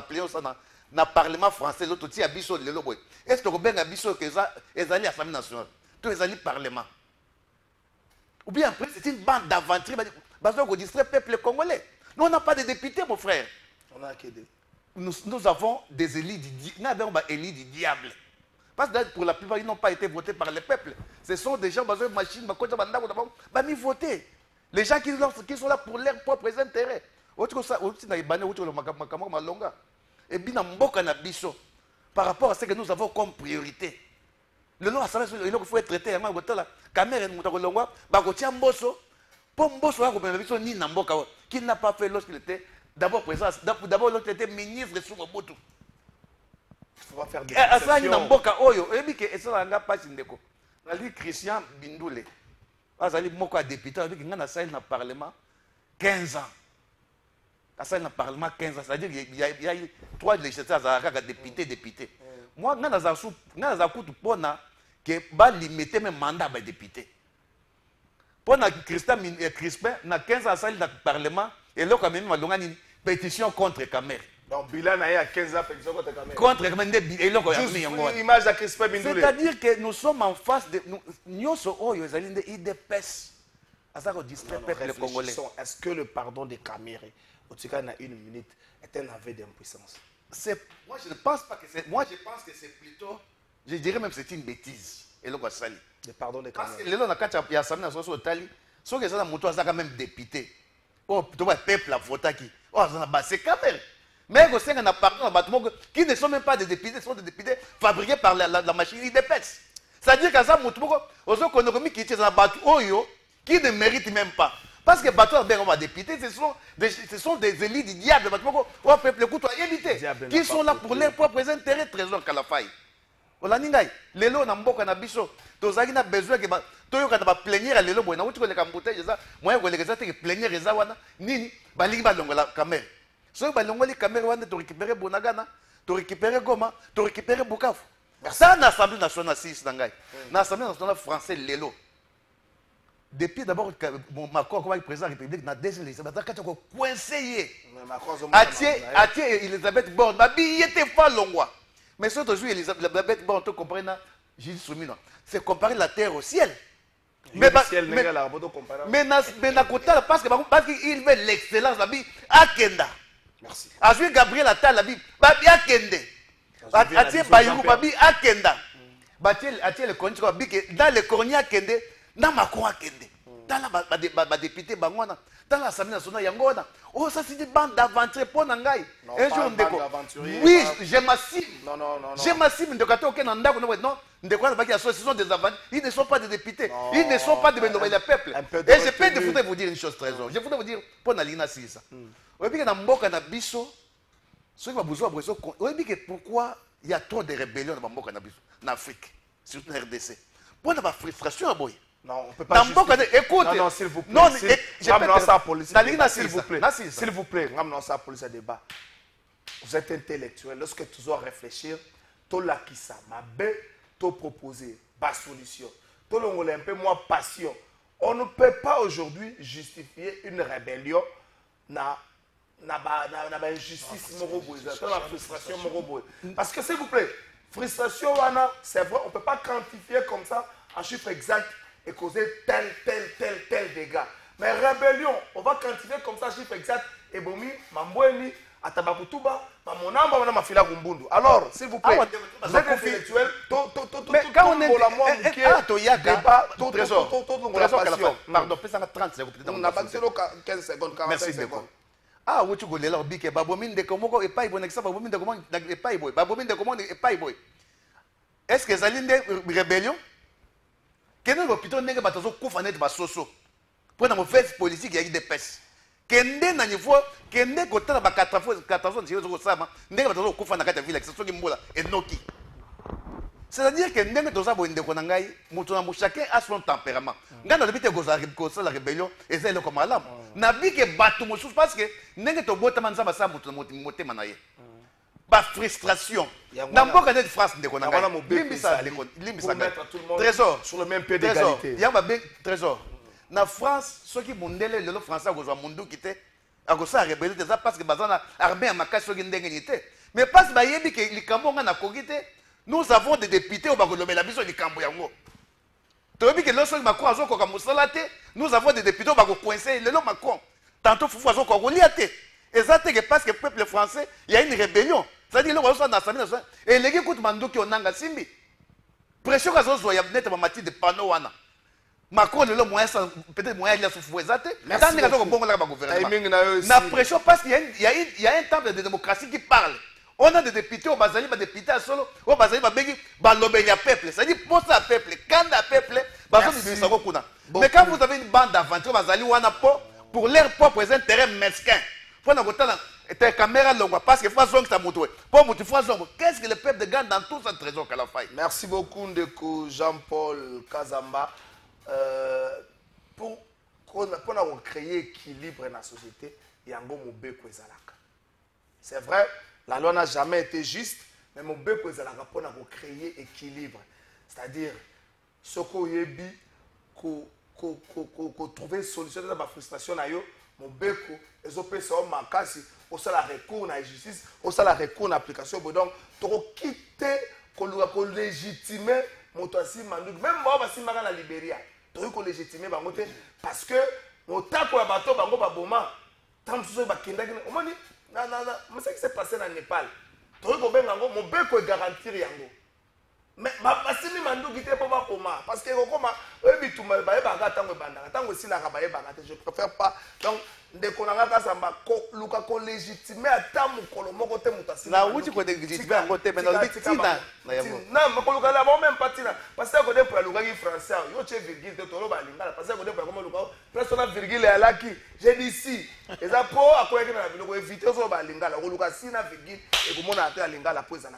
Speaker 5: le Parlement français, l'autre aussi, il y a l'ELO. Est-ce que vous avez l'Assemblée nationale? Tous les alliés Parlement. Ou bien après, c'est une bande d'aventuriers. Parce qu'on distrait le peuple congolais. Nous, on n'a pas de députés, mon frère.
Speaker 6: On a que des...
Speaker 5: Nous avons des élus du diable. Parce que pour la plupart, ils n'ont pas été votés par le peuple. Ce sont des gens, qui machine, mis voter. Les gens qui sont là pour leurs propres intérêts. Et bien, par rapport à ce que nous avons comme priorité. Le nom il faut être traité la caméra qui n'a pas fait lorsqu'il était d'abord président, d'abord l'autre était ministre sous Mobutu.
Speaker 6: Il faut pas faire des exceptions.
Speaker 5: Christian Bindoule azali moko a député avec ngana salle na parlement 15 ans. À salle na parlement 15 ans, c'est-à-dire il y a 3 législateurs à député. Moi ngana za kutu pona que va limiter mes mandats à député. Pour Crispin, na 15 ans, dans le Parlement, et là, quand même, il y a une pétition contre Kamer.
Speaker 6: Donc, Bilan a 15 ans, pétition contre Kamer.
Speaker 5: Contre Kamer, et là, il y a une
Speaker 6: image de Crispin Bindoulé.
Speaker 5: C'est-à-dire que nous sommes en face de. Nous sommes en face de l'IDPS.
Speaker 6: Est-ce que le pardon de Kamer, au tout cas, il y a une minute, est un aveu d'impuissance?
Speaker 5: Moi, je ne pense pas que c'est. Moi, je pense que c'est plutôt. Je dirais même que c'est une bêtise. Et là, sali.
Speaker 6: Le pardon de Kamer.
Speaker 5: Parce que les gens qui ont l'Assemblée nationale au Tali, ceux qui sont quand même députés. Oh, le peuple a voté qui. Oh, c'est Kamer. Mais il y a pardon qui ne sont même pas des députés, sont des députés fabriqués par la machinerie des PES. C'est-à-dire que ça, qui ne méritent même pas. Parce que les députés, ce sont des élites du diable. Qui sont là pour leurs propres intérêts, trésor Kalafai. Olaningai, lelo na mboka na biso, tozaki na besoin que toyoka na ba plénière lelo boy na uti ko le kambuteje za, moya ko le kezate que plénière eza wana, nini balingi balongola kamere. So balongoli kamere wana to récupérer Bonagana, to récupérer Goma, to récupérer Bukavu. Ça na Assemblée nationale 6 nangai. Na Assemblée nationale français lelo. Depuis d'abord Macron comme président de la République na deuxième législature, quand ko coincé. Atie Elisabeth Borne, babi était pas longwa. Mais ce que Elisabeth Borne, on comprend, c'est comparer la terre au ciel. Mais parce qu'il veut l'excellence, la Bible, Akenda.
Speaker 6: Merci.
Speaker 5: Azui Gabriel Attal, la Bible, Babi Akende. Atie Bayou, Babi Akenda. Atie le Cornier, dans le Cornier Akende, dans Macron Akende. Dans la députée Bangwana, dans l'Assemblée nationale Yangona. Oh, ça c'est une bande d'aventuriers pour Nangai.
Speaker 6: Un jour,
Speaker 5: oui, je m'assime.
Speaker 6: Non.
Speaker 5: Je m'assime de Kato Kenanda. Non, ce sont des aventuriers. Ils ne sont pas des députés. Ils ne sont pas des peuples. Et je voudrais vous dire une chose très Je voudrais vous dire, pour Nalina Sisa. Vous voyez que dans Mboka Nabiso, ceux qui ont besoin de vous voyez pourquoi il y a trop de rébellions dans Mboka Nabiso, en Afrique, surtout en RDC. Pour la frustration à Boy.
Speaker 6: Non, on peut pas.
Speaker 5: Écoute,
Speaker 6: non, s'il vous plaît.
Speaker 5: Non,
Speaker 6: s'il vous plaît. S'il vous plaît, ça police à débat. Vous êtes intellectuel. Lorsque tu dois réfléchir, tu l'as qui ça, ma belle, tu proposer, pas solution. Tu l'as un peu moins passion. On ne peut pas aujourd'hui justifier une rébellion dans na injustice moroboy, la frustration moroboy. Parce que s'il vous plaît, frustration c'est vrai, on ne peut pas quantifier comme ça en chiffre exact et causer tel dégât. Mais rébellion, on va quantifier comme ça en chiffre exact et bomi, mamboueni, atabakutuba, mamonamba, wana mafila kumbundu. Alors, s'il vous plaît, vous êtes intellectuel,
Speaker 5: mais quand on est pardon, 30 secondes.
Speaker 6: On a passé 15 secondes, 45 secondes.
Speaker 5: Ah, où tu veux là, bique, babomine de comment et pas bon exemple, babomine de comment et pas boy, babomine de comment et pas boy. Est-ce que ça l'inde rébellion? Quel est l'hôpital n'est pas toujours couvert de basoso? Pour la mauvaise politique, il y a des pêches. Kende na niveau, kende kota na ba 14 000 euros ça, n'est pas toujours couvert na carte ville, c'est ce qui m'oula et noki. C'est-à-dire que n'est pas toujours bon de konangai, mutuna chacun a son tempérament. Ngana le bité goza la rébellion et c'est le comme alam. Na bi ke batu mo parce que n'est pas bota manza ba sa mutuna moté manaye. Ba frustration. Na mboka de France de konangai. Limbisa trésor
Speaker 6: sur le même pied d'égalité.
Speaker 5: Ya ba trésor. Na France, ceux qui mondele le français a besoin mundu kité. A goza rébellion déjà parce que bazana armée à makasi ceux qui ndengité. Mais parce ba yebi ke likambo nga na kogité. Nous avons des députés au Bagolomé, la mission du Camboyango. Tu as vu que lorsque Macron a joué comme Moussalate, nous avons des députés au Bagocoincé, le nom Macron. Tantôt, il faut faire comme Goliath. Et ça, c'est parce que le peuple français, il y a une rébellion. C'est-à-dire, le roi l'Assemblée nationale. Et les gens qui ont qui ont nanga simbi. Pression à Zozo, il y a net matière de panneau. Macron, le moyen, peut-être moyen de la souffrir. Merci. La pression parce qu'il y a un temple de démocratie qui parle. On a des députés au Bazali, des députés à Solo, au Bazali, Balobénia peuple. C'est-à-dire, pour ça, peuple, quand le peuple, mais quand vous avez une bande d'aventure, Bazali, on a pour leurs propres intérêts mesquins. Pour nous la caméra longue, parce que Fazong, ça moute. Pour moute Fazong, qu'est-ce que le peuple gagne dans tout ce trésor qu'elle a fait?
Speaker 6: Merci beaucoup, Ndeko Jean-Paul Kazamba. Pour créer équilibre dans la société, il y a un bon mobile. C'est vrai. La loi n'a jamais été juste, mais mon but est de créer équilibre. C'est-à-dire, ce qu'on a dit, qu'on trouve une solution à la frustration, mon but est de faire la recours à la justice, la recours à l'application. Donc, tu as quitté, qu'on légitimer mon toasi mandou. Même moi, je suis en Libéria. Tu as légitimer parce que mon temps pour le bateau, tant que je mais ce qui s'est passé dans le Népal, mon bec est garanti. Mais si je parce que je préfère pas. Donc, dès qu'on a légitimer à
Speaker 5: là où tu peux légitimer à côté, mais dans le
Speaker 6: non, même pas parce que pour le français, virgule, parce que personne virgule est là qui j'ai dit ici. Et ça pour à quoi éviter au balingala, au Lucas si na virgule et comment on a à lingala pour ça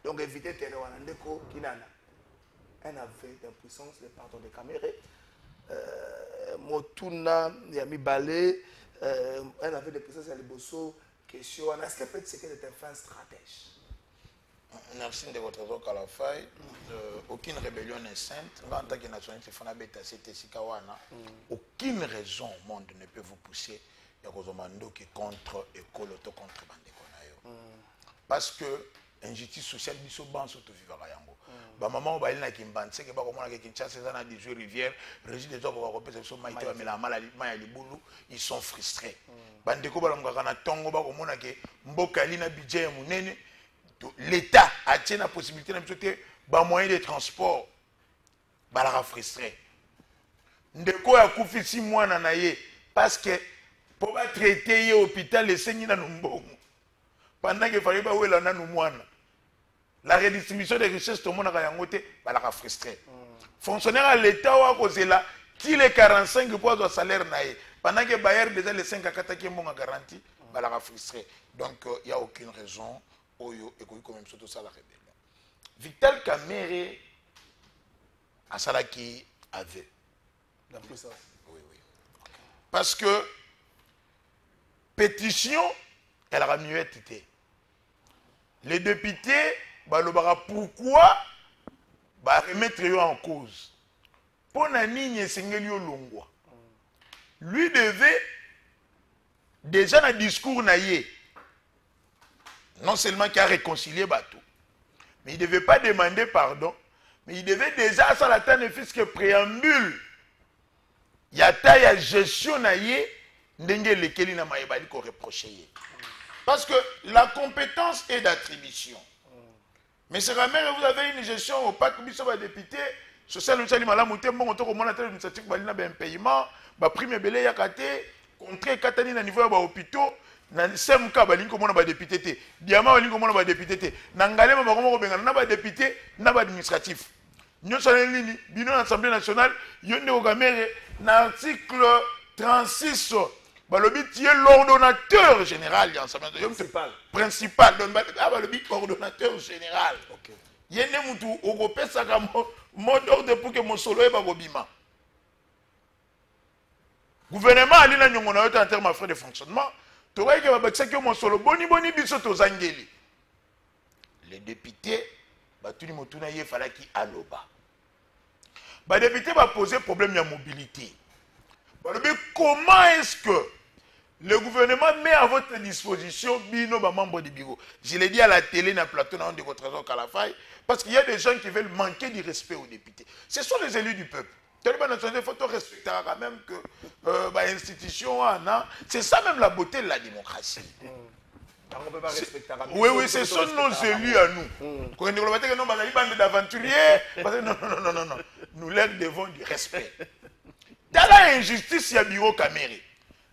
Speaker 6: donc éviter terre wana ndeko kinana. Un avait d'impuissance les pardon de Caméré. Motuna Yami Balé, un avait d'impuissance à Liboso, question. Est-ce que peut-être c'est un fin stratège?
Speaker 7: Merci de votre réseau Kalafai. Aucune rébellion n'est sainte. En tant que nationalité, aucune raison au monde ne peut vous pousser à Rosamando qui contre Ekoloto contre Bandekonayo. Parce que injustice sociale, biso ban surtout vivre à Yango. Ba maman ba ilina kimbanse ke ba ko mona ke Kinshasa ça na 18 rivières, régime des autres ko pesa so maïté ba mela mala ma ya libulu, ils sont frustrés. Bandeko ba longa kana tongo ba ko mona ke mboka lina budget ya munene. L'État a tient la possibilité de ba moyen de transport ba la frustré. Ndeko ya kufi 6 mois na ye parce que pour ba traiter l'hôpital les seigneurs na numbongo. Pendant que fallait pas où la nanu moine. La redistribution des richesses tout le monde a yangoté ba la frustré. Fonctionnaire à l'État ou à cause là qui les 45 pour de salaire naé. Pendant que Bayer déjà les 5 à 4 qui ont garantie ba la frustré. Donc il y a aucune raison Oyo et quand même surtout ça la rébellion. Vital Kamere à ça qui avait
Speaker 6: la puissance.
Speaker 7: Oui. Parce que pétition elle a mieux été. Les députés pourquoi remettre en cause. Pour Nani Sengeli Longwa. Lui devait déjà dans le discours naïe, non seulement qu'il a réconcilié Batou, mais il ne devait pas demander pardon, mais il devait déjà, ça la ne fût que préambule. Il y a ta gestion naïe, ndenge lequel na maïbali qu'on reprochait. Parce que la compétence est d'attribution. Mais c'est quand même, vous avez une gestion au pas que vous soyez député, social, vous savez, madame, vous avez un administratif, vous avez un paiement, vous prime belé yakate, contre katani na niveau ba hôpitaux, na semka ba linko mona ba député, diamant ba linko mona ba député, nangale ba ko benga na ba député, na ba administratif. Nous sommes en bilan de l'Assemblée nationale, il y a un article 36, qui est l'ordonnateur général de l'Assemblée nationale. Principal. L'ordonnateur général. Il y a un mot d'ordre pour que mon solo est bobima. Le gouvernement a dit en termes de frais de fonctionnement, tu vois que mon solo boni biso to zangeli. Les députés, il fallait qu'il aloba. Les députés vont poser problème de mobilité. Comment est-ce que le gouvernement met à votre disposition bino membres du bureau? Je l'ai dit à la télé, dans le plateau, dans le trésor Kalafaï, parce qu'il y a des gens qui veulent manquer du respect aux députés. Ce sont les élus du peuple. Il faut respecter quand même que l'institution, c'est ça même la beauté de la démocratie.
Speaker 6: On peut pas respecter.
Speaker 7: Oui, oui, ce sont nos élus à nous. Quand on dit que nous sommes bande d'aventuriers, non. Nous leur devons du respect. Dans l'injustice, il y a bureau caméré.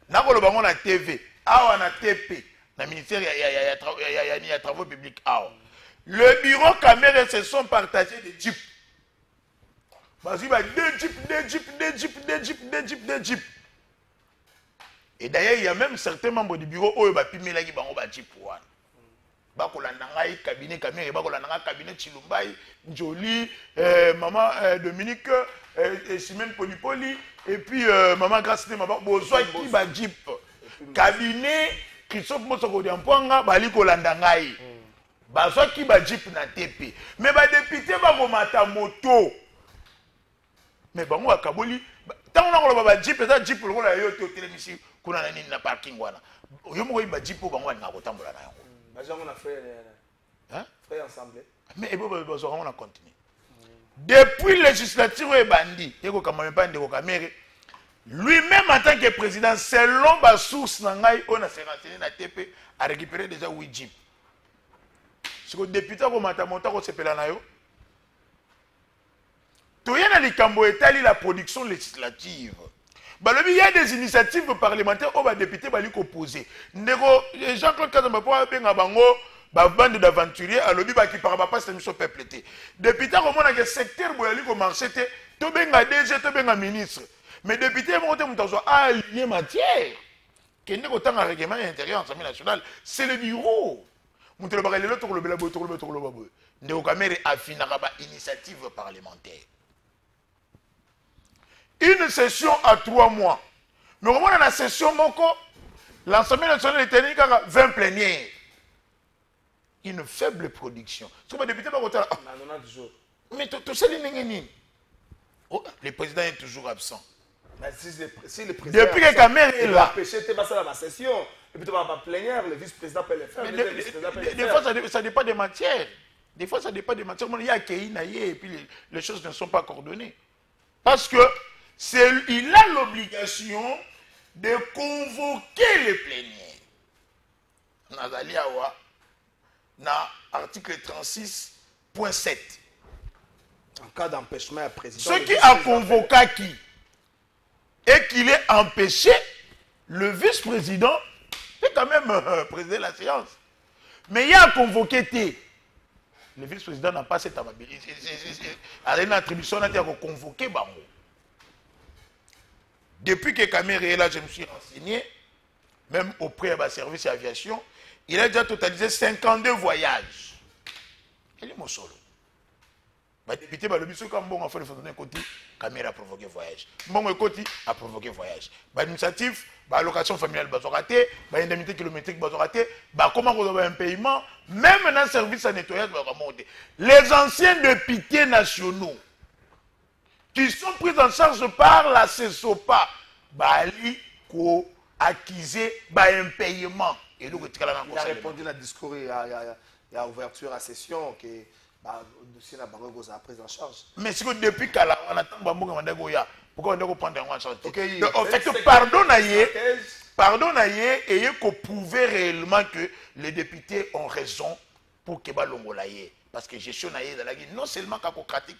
Speaker 7: Nous avons la TV, on a TP, le ministère, il y a travaux publics. Le bureau caméré se sont partagés des jeeps. Deux jeeps. Et d'ailleurs, il y a même certains membres du bureau où ils ont pimé la jeep. Bakolandanga cabinet caméra, bakolandanga cabinet Chilumbai, Jolie, maman Dominique, Simone Polipoli, et puis maman Grace de maman Bozoa qui ba jeep. Cabinet Christophe Mosoko de Ampoanga, bali kolandangai. Bazoa qui ba jeep na TP. Mais ba député ba moto. Mais bango akaboli, tant on a ba jeep, ça jeep le la yo to télémisi kuna na nini na parking wana. Yo mo ba jeep bango na kotambola na yango.
Speaker 6: On a fait ensemble.
Speaker 7: Mais on a continué. Depuis la législature, lui-même en tant que président, selon ma source, on a renseigné na TP a récupéré déjà 8 jeeps. Ce que le député a fait là, il y a la production législative. Il y a des initiatives parlementaires où les députés sont opposés. Jean-Claude Kazamba a bande d'aventuriers à l'objet qui parle pas cette mission peuple. Députés comme on a un secteur où il y a marché, tout bien DG, tout bien ministre. Mais députés sont alliés matière. Qui n'est autant un règlement intérieur en Assemblée nationale, c'est le bureau. Nous avons une initiative parlementaire. Une session à 3 mois. Mais au moins dans la session, l'Assemblée nationale est tenue 20 plénières. Une faible production. Ce que les députés vont dire, mais tout ça, le président est toujours absent.
Speaker 6: Si le président
Speaker 7: depuis que Kamer est là.
Speaker 6: Empêcher de passer dans la session. Et puis tu vas pas plénière, le vice-président peut le faire.
Speaker 7: Des fois, ça dépend des matières. Des fois, ça dépend des matières. Il y a Kéinaïe et puis les choses ne sont pas coordonnées. Parce que il a l'obligation de convoquer les plénières. Nazali Awa, dans l'article 36.7.
Speaker 6: En cas d'empêchement à président.
Speaker 7: Ce qui a convoqué qui et qu'il est empêché, le vice-président est quand même président de la séance. Mais il a convoqué T. Le vice-président n'a pas cette amabilité. Il a l'attribution de convoquer Bango. Depuis que Kamere est là, je me suis renseigné, même auprès de service d'aviation, il a déjà totalisé 52 voyages. Il est mon solo. Le député le biso comme bon en fait le côté Kamere a provoqué voyage. Bon côté a provoqué voyage. L'administratif, l'allocation familiale raté, l'indemnité kilométrique raté, comment on a un paiement, même dans le service à nettoyage monter. Les anciens députés nationaux qui sont pris en charge par la CESOPA, Bali, Ko, accuser un paiement. Et donc,
Speaker 6: il a répondu dans le discours, il y a ouverture à session que le dossier n'a pas été pris en charge.
Speaker 7: Mais c'est que depuis qu'on attend pourquoi on doit prendre en charge?
Speaker 6: En
Speaker 7: fait, pardon, et qu'on prouvait réellement que les députés ont raison pour que Balongolaye. Parce que gestion non seulement kakokratique,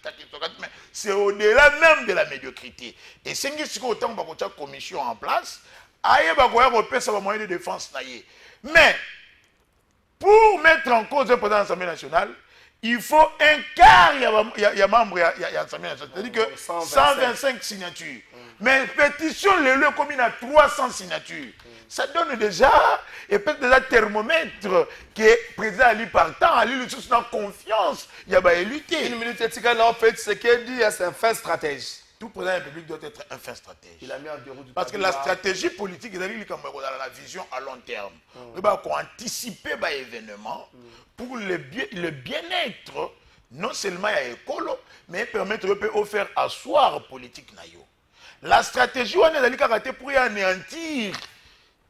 Speaker 7: mais c'est au-delà même de la médiocrité. Et c'est ce qu'on a une commission en place, il y a un moyen de défense. Mais pour mettre en cause le président de l'Assemblée nationale, il faut un quart, il y a membre de l'Assemblée nationale. C'est-à-dire que 125 signatures. Mais pétition, le commune a 300 signatures. Ça donne déjà, et peut-être déjà thermomètre que le président Ali partant, Ali lui soucie dans confiance, il y a lutter.
Speaker 6: Une minute, en fait, ce qu'il dit, c'est un fin stratège.
Speaker 7: Tout président de la République doit être un fin stratège.
Speaker 6: Il a mis en déroute.
Speaker 7: Parce que la stratégie politique, il a la vision à long terme. Il va anticiper les événements pour le bien-être, non seulement à l'école, mais permettre de faire asseoir politique. La stratégie, on est allé pour y anéantir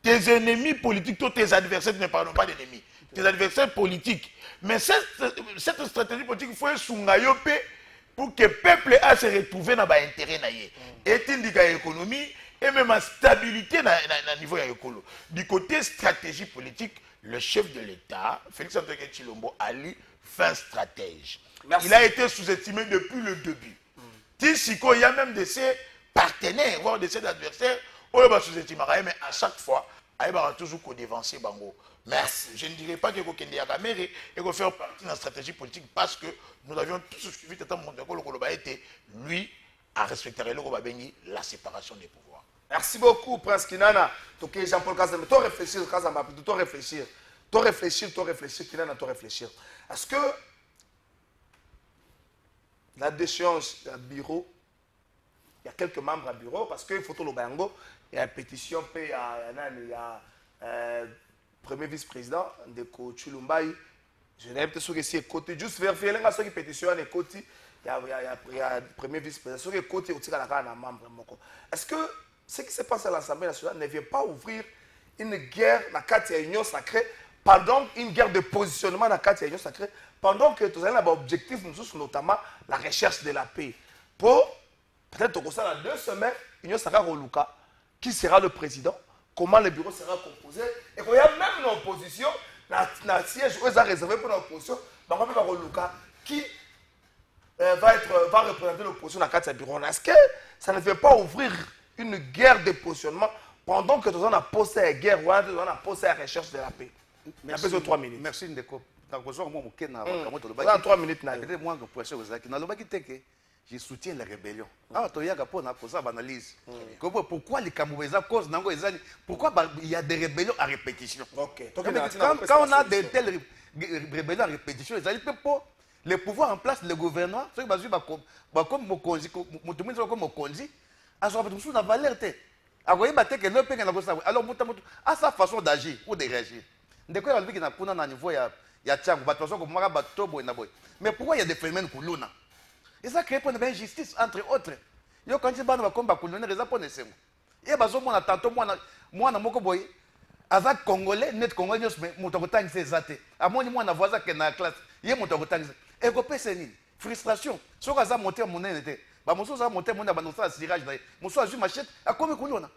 Speaker 7: tes ennemis politiques, tous tes adversaires, ne parlons pas d'ennemis, tes adversaires politiques. Mais cette stratégie politique, il faut être pour que le peuple a se retrouver dans l'intérêt. Et l'économie et même la stabilité dans le niveau de l'école. Du côté stratégie politique, le chef de l'État, Félix Antoine Tshilombo, Ali, fin stratège. Merci. Il a été sous-estimé depuis le début. Tissiko, il y a même de ses partenaires, voire de ses adversaires, on va sous-estimer, mais à chaque fois, il va toujours dévancer Bango. Mais je ne dirais pas qu'il faut qu'il y ait et qu'il faut faire partie de la stratégie politique parce que nous avions tous suivi lui à respecter la séparation des pouvoirs.
Speaker 6: Merci beaucoup, Prince Kinana. Jean-Paul Kazama, toi réfléchir, toi réfléchir, Kinana, toi réfléchir. Est-ce que la déchéance du bureau, il y a quelques membres à bureau, parce qu'il faut tout le bango, il y a une pétition, il y a premier vice-président de Chulumbaï. Je n'ai pas sûr que c'est côté, juste vérifier les gens qui pétitionnent les côtés, il y a premier vice-président, sur les côtés, il y a un membre. Est-ce que ce qui se passe à l'Assemblée nationale ne vient pas ouvrir une guerre dans la carte de l'Union sacrée, pardon, une guerre de positionnement dans la carte de l'Union sacrée, pendant que tous les objectifs, notamment la recherche de la paix. Pour, peut-être que ça, dans 2 semaines, l'Union sacrée Roluka, qui sera le président, comment le bureau sera composé, et qu'il y a même une opposition, dans le siège où ils ont réservé pour l'opposition, qui va représenter l'opposition dans le cadre du bureau. Est-ce que ça ne fait pas ouvrir une guerre de positionnement pendant que nous avons posé la guerre, nous avons posé la recherche de la paix? Merci. 3 minutes.
Speaker 5: Merci Ndeko. Dans 3
Speaker 6: minutes.
Speaker 5: Je soutiens la rébellion. Pourquoi les Camerounais cause pourquoi il y a des rébellions à répétition? Quand on a de telles rébellions à répétition, le pouvoir en place, le gouvernement, ceux qui sont comme Mokonzi, la valeur. Alors, à sa façon d'agir ou de réagir. Mais pourquoi il y a des phénomènes pour l'ONA? Et ça crée une injustice, entre autres. Yo quand tu vas dans combat colonel, ils apprennent ça. Et bazo moi tantôt moi na moko boy, avec congolais, net congolais mais mutokotang c'est zaté. À moi na voisin qui na classe, yé mutokotang. Et copé c'est ni frustration. So kaza monter mon était. Ba moso za monter mon ba no ça tirage na. Moso a ju machette a comme kolona.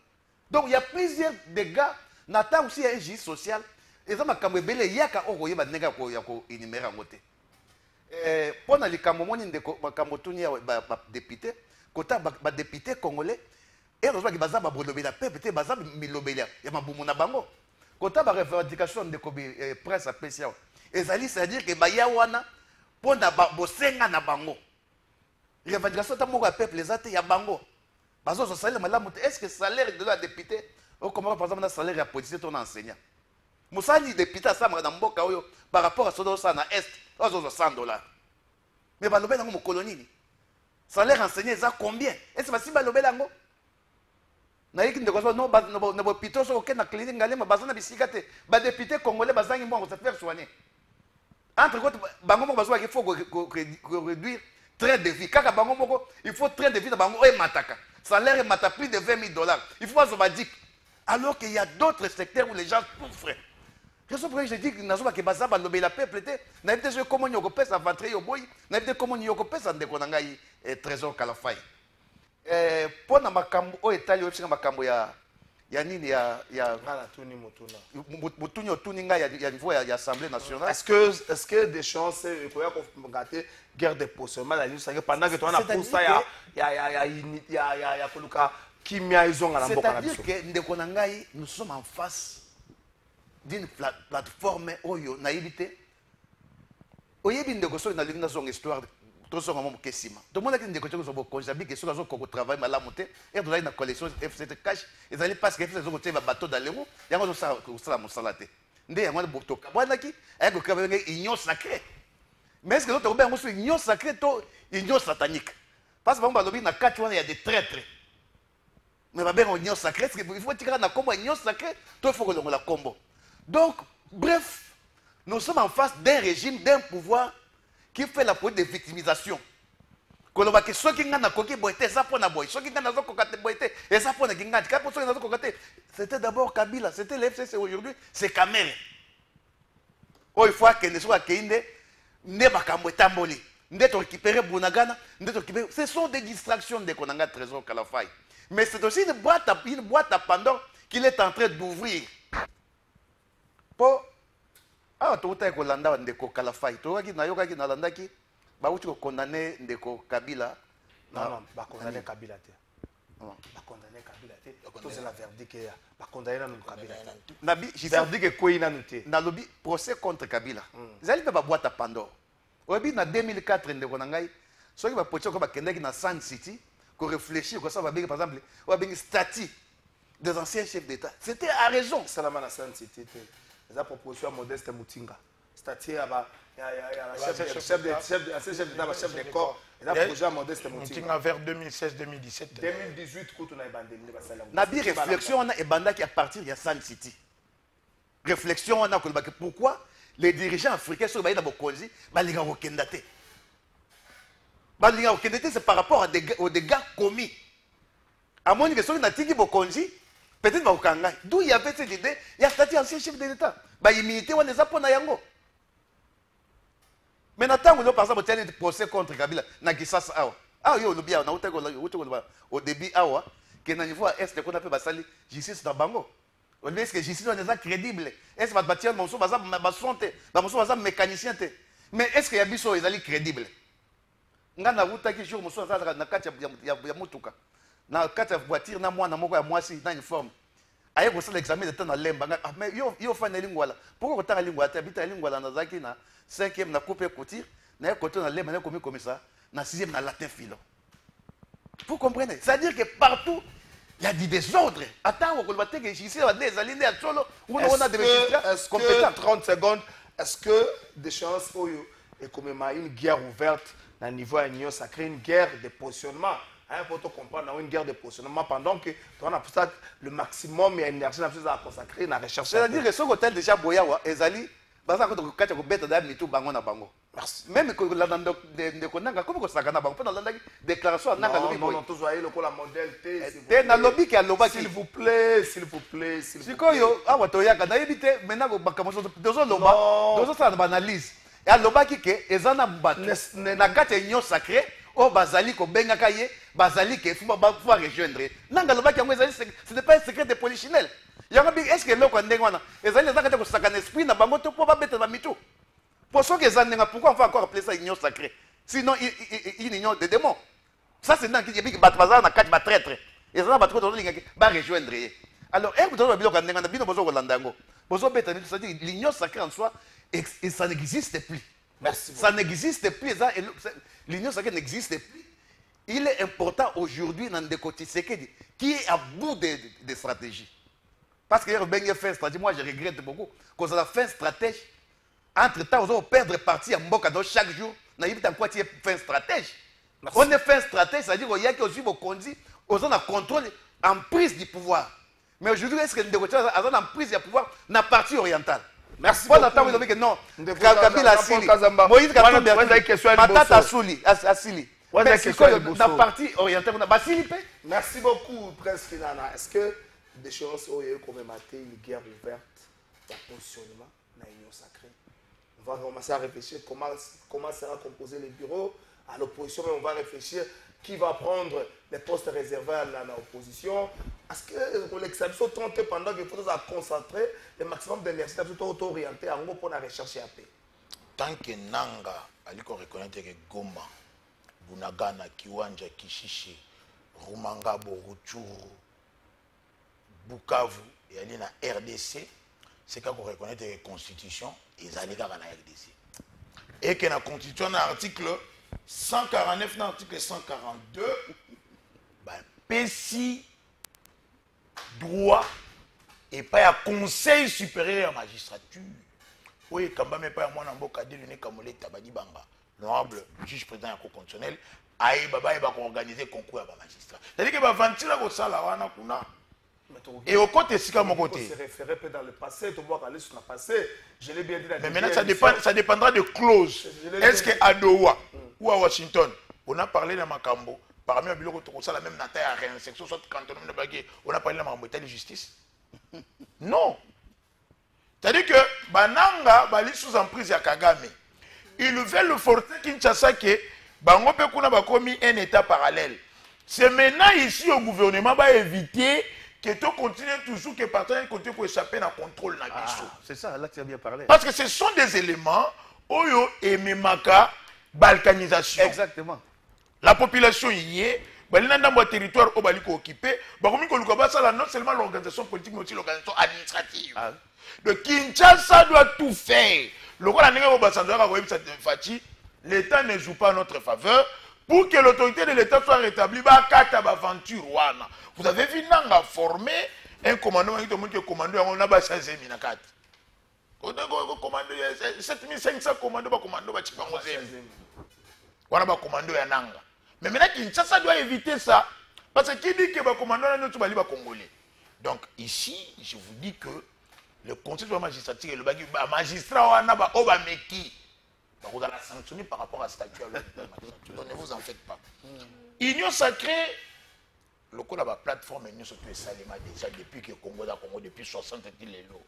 Speaker 5: Donc il y a plusieurs dégâts, n'attend aussi un injustice social. Et ça m'a kambe belé yaka okoye ba nega ko yako énumérer ngoté. Pour les Camerounais, les députés, quand les députés congolais, et les gens qui basent la paix, peut-être basent milobélia, et ma boumona bango. Quand la revendication de presse spéciale, c'est-à-dire que bayawana pour na bosenga na bango. Revendication de mon peuple les athées ya bango. Parce que salaire malamu, est-ce que le salaire de la députée, ou comment par exemple le salaire de la police ton enseignant? Moussani député ça dans mboka oyo par rapport à ce que ça na est, $100. Mais balobé dans mon colonie. Salaire enseigné ça combien? Est-ce que si balobé lango? Na yiki ndeko so no ba pito so ke na clinique ngalema bazana bisikate. Ba député congolais bazangi mo se faire soigner. Entre autres bango mo bazwa qu'il faut réduire train de vie. Kaka bango moko il faut train de vie na bango e mataka. Salaire mata plus de $20,000. Il faut pas so ba dik. alors qu'il y a d'autres secteurs où les gens souffrent. Raison pour laquelle je dis que Nazoba Kebaza va lever la peuple, n'a pas été comment on peut s'aventurer au boy, n'a pas été comment on peut s'endekonangai trésor Kalafai. Pour na makambo o etali o singa makambo ya nini ya
Speaker 6: ngala tuni mutuna
Speaker 5: mutunyo tuninga ya niveau ya Assemblée nationale.
Speaker 6: Est-ce que des chances pour ya ko ngate guerre de positionnement la nuit ça pendant que toi na pour ça ya koluka kimia izonga na mboka na biso.
Speaker 5: C'est-à-dire que ndekonangai nous sommes en face d'une plateforme oyo na évité oyebi ndeko so na linga son histoire to so ngamo kesima to mona ki ndeko so bo konjabi ke so zo ko travail malamu te et to na collection FCT cash ezali parce que FCT zo ko teba bateau dans les roues yango so sala musala te nde yango boto kabwana ki ay ko kabenge union sacrée mais est-ce que l'autre ben so union sacrée to union satanique parce que ba lobi na kati wana ya des traîtres mais ba ben union sacrée il faut tirer na combo union sacrée to faut que la combo. Donc, bref, nous sommes en face d'un régime, d'un pouvoir qui fait la politique de victimisation. C'était d'abord Kabila, c'était le FCC aujourd'hui, c'est Kamere. Oh, il faut que nous soyons ce sont des distractions de Konanga Trésor Kalafai. Mais c'est aussi une boîte à Pandore qu'il est en train d'ouvrir. Po awa touta kolanda ndeko Kalafai toki na yoka ki na landaki ba uti ko condamner ndeko Kabila
Speaker 6: non ba condamner Kabila te ba condamner Kabila te to c'est la verdict ya ba condamner na Kabila
Speaker 5: nabi
Speaker 6: verdict ko ina nuté
Speaker 5: na lobby procès contre Kabila zali pe ba boîte à Pandore obi na 2004 ndeko na ngai soki ba pocho ko ba kendaki na Sun City ko réfléchir ko ça va bien par exemple ou bien statut des anciens chefs d'État c'était à raison
Speaker 6: salama na Sun City la proposition Modeste Moutinga. C'est-à-dire, chef de corps, et la projet Modeste Moutinga.
Speaker 7: Vers 2016-2017.
Speaker 6: 2018, quand on a abandonné.
Speaker 5: Nabi réflexion, on a abandonné à partir de Sun City. Réflexion, on a pourquoi les dirigeants africains sont dans le Konzi, c'est par rapport aux dégâts commis. À mon avis, on a dit que peut-être que d'où il y avait cette idée, il y a statut ancien chef de l'État. Il y a immunité, on les a pour Nayango. Mais maintenant, par exemple, il y a un procès contre Kabila. Nagisas Awa. Ah, il y a au début, Awa, qui est au niveau est qu'on appelle Basali, justice dans Bango. Est-ce que justice est crédible? Est-ce que va bâtir mon son, ma santé, mon son, mécanicien? Mais est-ce qu'il y a biso, ils sont crédibles? Ngana wuta ki jour, mon son, na katia ya mutuka. Na kati ya voiture na mwana moko ya mwasi na uniforme aye ko sala examen de temps na lemba mais yo fa na lingwala pourquoi ko tanga lingwala ta bita lingwala na zaki na 5e na coupe couture na ko to na lemba na komi comme ça na 6e na latin philo. Vous comprenez? C'est-à-dire que partout il y a du désordre. Attends, on va te que ici va des aligner à solo où on a des magistrats compétents.
Speaker 6: 30 secondes. Est-ce que des chances et comme une guerre ouverte à niveau de l'Union sacrée, une guerre de positionnement? Pour te comprendre, une guerre de positionnement pendant que on a ça le maximum d'énergie à consacrer à la recherche.
Speaker 5: C'est-à-dire que ce hôtel déjà Boyawa, Ezali, parce que quand tu as bête d'âme, tout bango na bango. Même que la dame de Konanga, comme ça, quand on a la déclaration,
Speaker 6: non, non, tous voyez le modèle
Speaker 5: T. Na lobby qui a lobby.
Speaker 6: S'il vous plaît, s'il vous plaît, s'il vous
Speaker 5: plaît. Si yo, ah watoyaka, na éviter maintenant que bakamoso, dozo loba, dozo ça analyse. Et à loba qui que, ezana mbatu, na kate union sacrée. Oh bazali ko bengaka ye bazali ke faut rejoindre nanga loba ki yango ce n'est pas un secret de polichinelle yango bi est-ce que loko ndengwana ezali ezaka ko saka esprit na bango to po ba beta ba mitu pour ce que ezanenga pourquoi on va encore appeler ça union sacrée sinon une union de démons ça c'est dans qui bi bat bazala na kati ba traître ezana ba trop linga ba rejoindre ye alors et vous avez loko ndengwana bino bozo ko landango bozo beta ni c'est-à-dire l'union sacrée en soi et ça n'existe plus.
Speaker 6: Merci.
Speaker 5: Ça n'existe plus. L'union sacrée n'existe plus. Il est important aujourd'hui dans des côtés qui est à bout des stratégies. Parce que Ben fait stratégie, moi je regrette beaucoup qu'on a fait stratège. Entre-temps, on va perdre partie à Mboka chaque jour. On a quoi tu es fait stratège. On est fait stratège, c'est-à-dire qu'il y a qui aussi vos conduits, on a contrôle en prise du pouvoir. Mais aujourd'hui, est-ce que nous avons en prise du pouvoir dans la partie orientale?
Speaker 6: Merci
Speaker 5: beaucoup. Non, Kabila Asili, Moïse Katumbi, Matata Asili. Mais c'est quoi la partie orientale?
Speaker 6: Merci beaucoup, Prince Kinana. Est-ce que déchéance où il y a comme maté une guerre ouverte, un positionnement dans l'Union sacrée. On va commencer à réfléchir comment sera composé le bureau. À l'opposition, on va réfléchir qui va prendre les postes réservés à l'opposition. Est-ce que l'exception tente pendant qu'il faut concentrer le maximum d'énergie tout orienté en gros pour la recherche à paix.
Speaker 7: Tant que Nanga, il faut reconnaître que Goma, Bunagana, Kiwanja, Kishishi, Rumangabo, Rutshuru, Bukavu, et aller dans RDC, c'est qu'on reconnaît que la Constitution est allée dans la RDC. Et que la Constitution, dans l'article 149, dans l'article 142, PESI droit et pas un conseil supérieur à la magistrature. Oui, quand même pas moi n'importe quel dénommé comme Tabadi Banga, l'honorable juge président constitutionnel, aïe baba il va organiser concours à la magistrat. C'est-à-dire que va ventiler au salaire wana kuna. Et au côté c'est comme côté.
Speaker 6: Se référer peut dans le passé, tu vois aller sur le passé. Je l'ai bien dit.
Speaker 7: Mais maintenant ça dépendra de clauses. Est-ce que à Doha ou à Washington, on a parlé de Makambo, parmi les bureaux de ça la même nataille à réinsertion, soit quand on a parlé de Makambo de justice. Non. C'est-à-dire que Bananga bali sous emprise à Kagame. Ils veulent forcer Kinshasa que Bango pe kuna ba commis un état parallèle. C'est maintenant ici au gouvernement va éviter que tu continues toujours que partenaires continuent pour échapper dans le contrôle na biso.
Speaker 5: C'est ça, là tu as bien parlé.
Speaker 7: Parce que ce sont des éléments oyo et memaka balkanisation.
Speaker 5: Exactement.
Speaker 7: La population y est, dans le territoire où bali ko occupé, ba komi ko luka ça non seulement l'organisation politique mais aussi l'organisation administrative. Ah. Le Kinshasa doit tout faire. L'État ne joue pas en notre faveur pour que l'autorité de l'État soit rétablie. Vous avez vu Nanga former un commandant qui est commandé on a 16 minutes. 7500 commandos commando ya Nanga. Mais maintenant Kinshasa doit éviter ça parce que qui dit que le commandant est congolais. Donc ici, je vous dis que le conseil de la magistrature et le magistrat vous allez sanctionner par rapport à ce statut. Donc ne vous en faites pas. Union sacrée, le coup de la plateforme Union sacrée Salema déjà depuis que Congo depuis 60 ans les lots.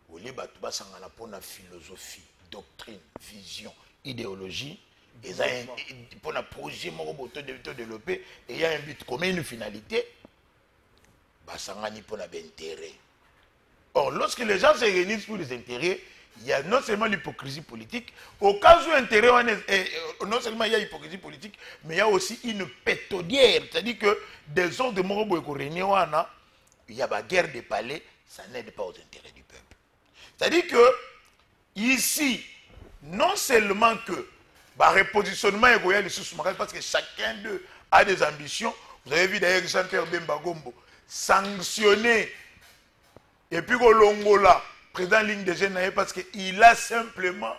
Speaker 7: Vous voulez pour la philosophie, doctrine, vision, idéologie. Et pour un projet développé, et il y a un but commun, une finalité. Pour l'intérêt. Or, lorsque les gens se réunissent pour les intérêts, il y a non seulement l'hypocrisie politique, au cas où intérêt, non seulement il y a l'hypocrisie politique, mais il y a aussi une pétodière. C'est-à-dire que des ordres de Morobo et il y a la guerre des palais, ça n'aide pas aux intérêts du peuple. C'est-à-dire que, ici, non seulement que repositionnement est royal parce que chacun d'eux a des ambitions. Vous avez vu d'ailleurs Jean-Pierre Bemba Gombo sanctionné et puis Longola, président ligne de Génaïe, parce qu'il a simplement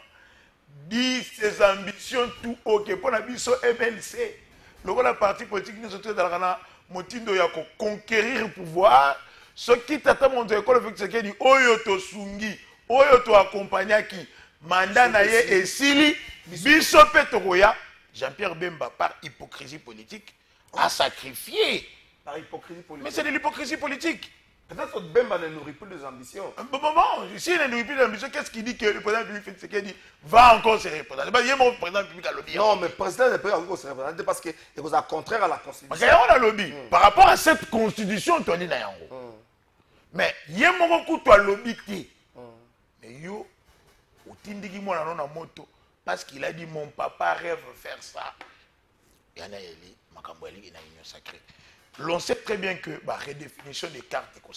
Speaker 7: dit ses ambitions tout ok pour la biso MLC. Le parti politique nous sommes dans la motindo ya conquérir le pouvoir. Ce qui t'attend mon école avec ce qui dit Oyoto Sungi, Oyoto accompagnaki, mandat naye et Sili, biso Petoya, Jean-Pierre Bemba par hypocrisie politique a sacrifié.
Speaker 6: Par hypocrisie politique.
Speaker 7: Mais c'est de l'hypocrisie politique.
Speaker 6: Peut-être que Bemba ne nourrit plus des ambitions.
Speaker 7: Bon, s'il ne nourrit plus des ambitions, qu'est-ce qu'il dit que le président public fait ce qu'il dit va encore se représenter. Il y a mon président public à lobby.
Speaker 6: Non, mais le président ne peut pas encore se représenter parce qu'il est contraire à la Constitution.
Speaker 7: Parce qu'il y a un lobby. Par rapport à cette Constitution, on dit mais il y a mon coup de lobby. Mais yo, au tindigi mon na moto parce qu'il a dit mon papa rêve faire ça. Il y en a eli makambweli ina union sacrée. L'on sait très bien que la redéfinition des cartes est comme